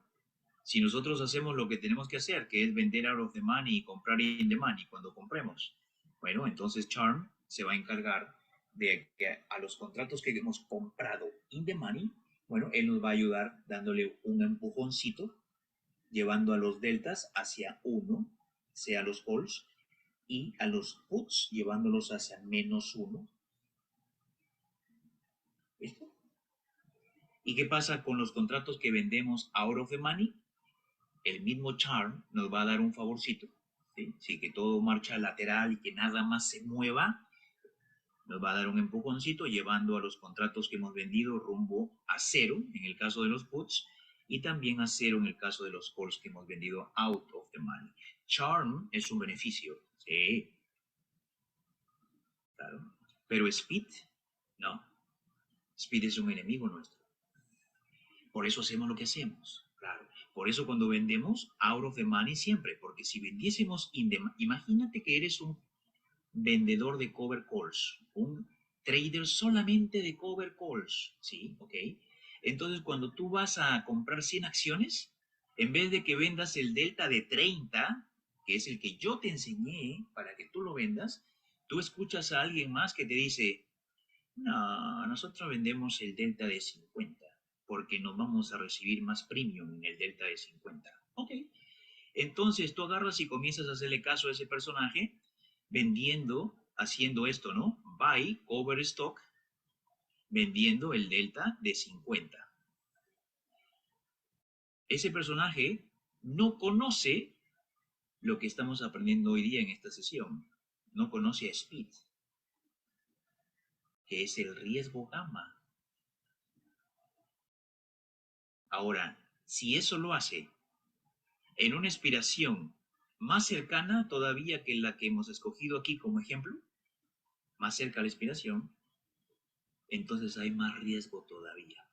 Si nosotros hacemos lo que tenemos que hacer, que es vender out of the money y comprar in the money cuando compremos, bueno, entonces Charm se va a encargar de que a los contratos que hemos comprado in the money, bueno, él nos va a ayudar dándole un empujoncito, llevando a los deltas hacia 1, sea los calls, y a los puts llevándolos hacia -1. ¿Listo? ¿Y qué pasa con los contratos que vendemos out of the money? El mismo Charm nos va a dar un favorcito, ¿sí? Si que todo marcha lateral y que nada más se mueva, nos va a dar un empujoncito llevando a los contratos que hemos vendido rumbo a 0 en el caso de los puts y también a 0 en el caso de los calls que hemos vendido out of the money. Charm es un beneficio, sí, claro, pero Speed, no. Speed es un enemigo nuestro. Por eso hacemos lo que hacemos, claro. Por eso cuando vendemos out of the money siempre, porque si vendiésemos imagínate que eres un vendedor de cover calls, un trader solamente de cover calls, ¿sí? ¿Ok? Entonces cuando tú vas a comprar 100 acciones, en vez de que vendas el delta de 30, que es el que yo te enseñé para que tú lo vendas, tú escuchas a alguien más que te dice, no, nosotros vendemos el delta de 50 porque nos vamos a recibir más premium en el delta de 50. Ok. Entonces tú agarras y comienzas a hacerle caso a ese personaje vendiendo, haciendo esto, ¿no? Buy, cover stock, vendiendo el delta de 50. ese personaje no conoce lo que estamos aprendiendo hoy día en esta sesión. No conoce a Speed, que es el riesgo gamma. Ahora, si eso lo hace en una expiración más cercana todavía que la que hemos escogido aquí como ejemplo, más cerca a la expiración, entonces hay más riesgo todavía.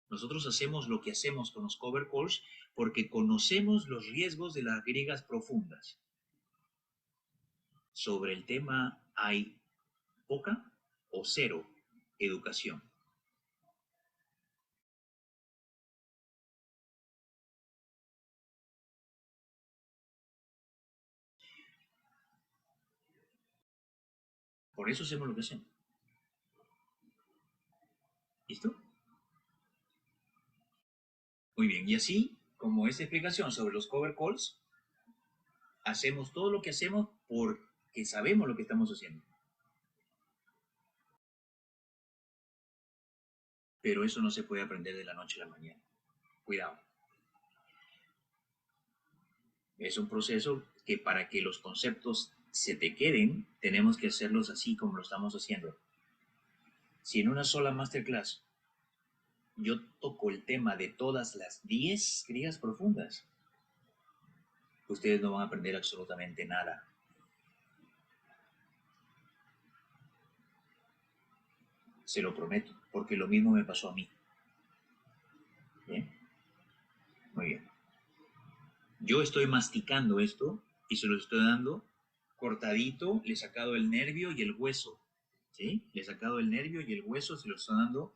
Nosotros hacemos lo que hacemos con los cover calls porque conocemos los riesgos de las griegas profundas. Sobre el tema hay poca o cero educación. Por eso hacemos lo que hacemos. ¿Listo? Muy bien, y así, como esta explicación sobre los cover calls, hacemos todo lo que hacemos porque sabemos lo que estamos haciendo. Pero eso no se puede aprender de la noche a la mañana. Cuidado. Es un proceso que para que los conceptos se te queden, tenemos que hacerlos así como lo estamos haciendo. Si en una sola masterclass yo toco el tema de todas las 10 griegas profundas, ustedes no van a aprender absolutamente nada. Se lo prometo, porque lo mismo me pasó a mí. ¿Bien? Muy bien. Yo estoy masticando esto y se lo estoy dando cortadito, le he sacado el nervio y el hueso. ¿Sí? Le he sacado el nervio y el hueso, se lo estoy dando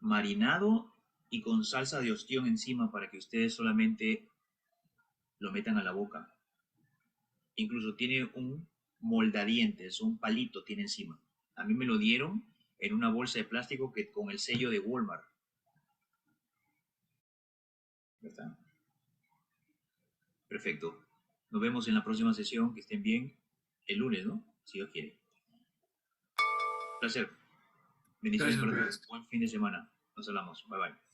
marinado y con salsa de ostión encima para que ustedes solamente lo metan a la boca. Incluso tiene un moldadientes, un palito tiene encima. A mí me lo dieron en una bolsa de plástico que con el sello de Walmart. ¿Ya está? Perfecto. Nos vemos en la próxima sesión. Que estén bien. El lunes, ¿no? Si Dios quiere. Placer. Bendiciones
Gracias,
para
Andrés.
todos. Buen fin de semana. Nos hablamos. Bye bye.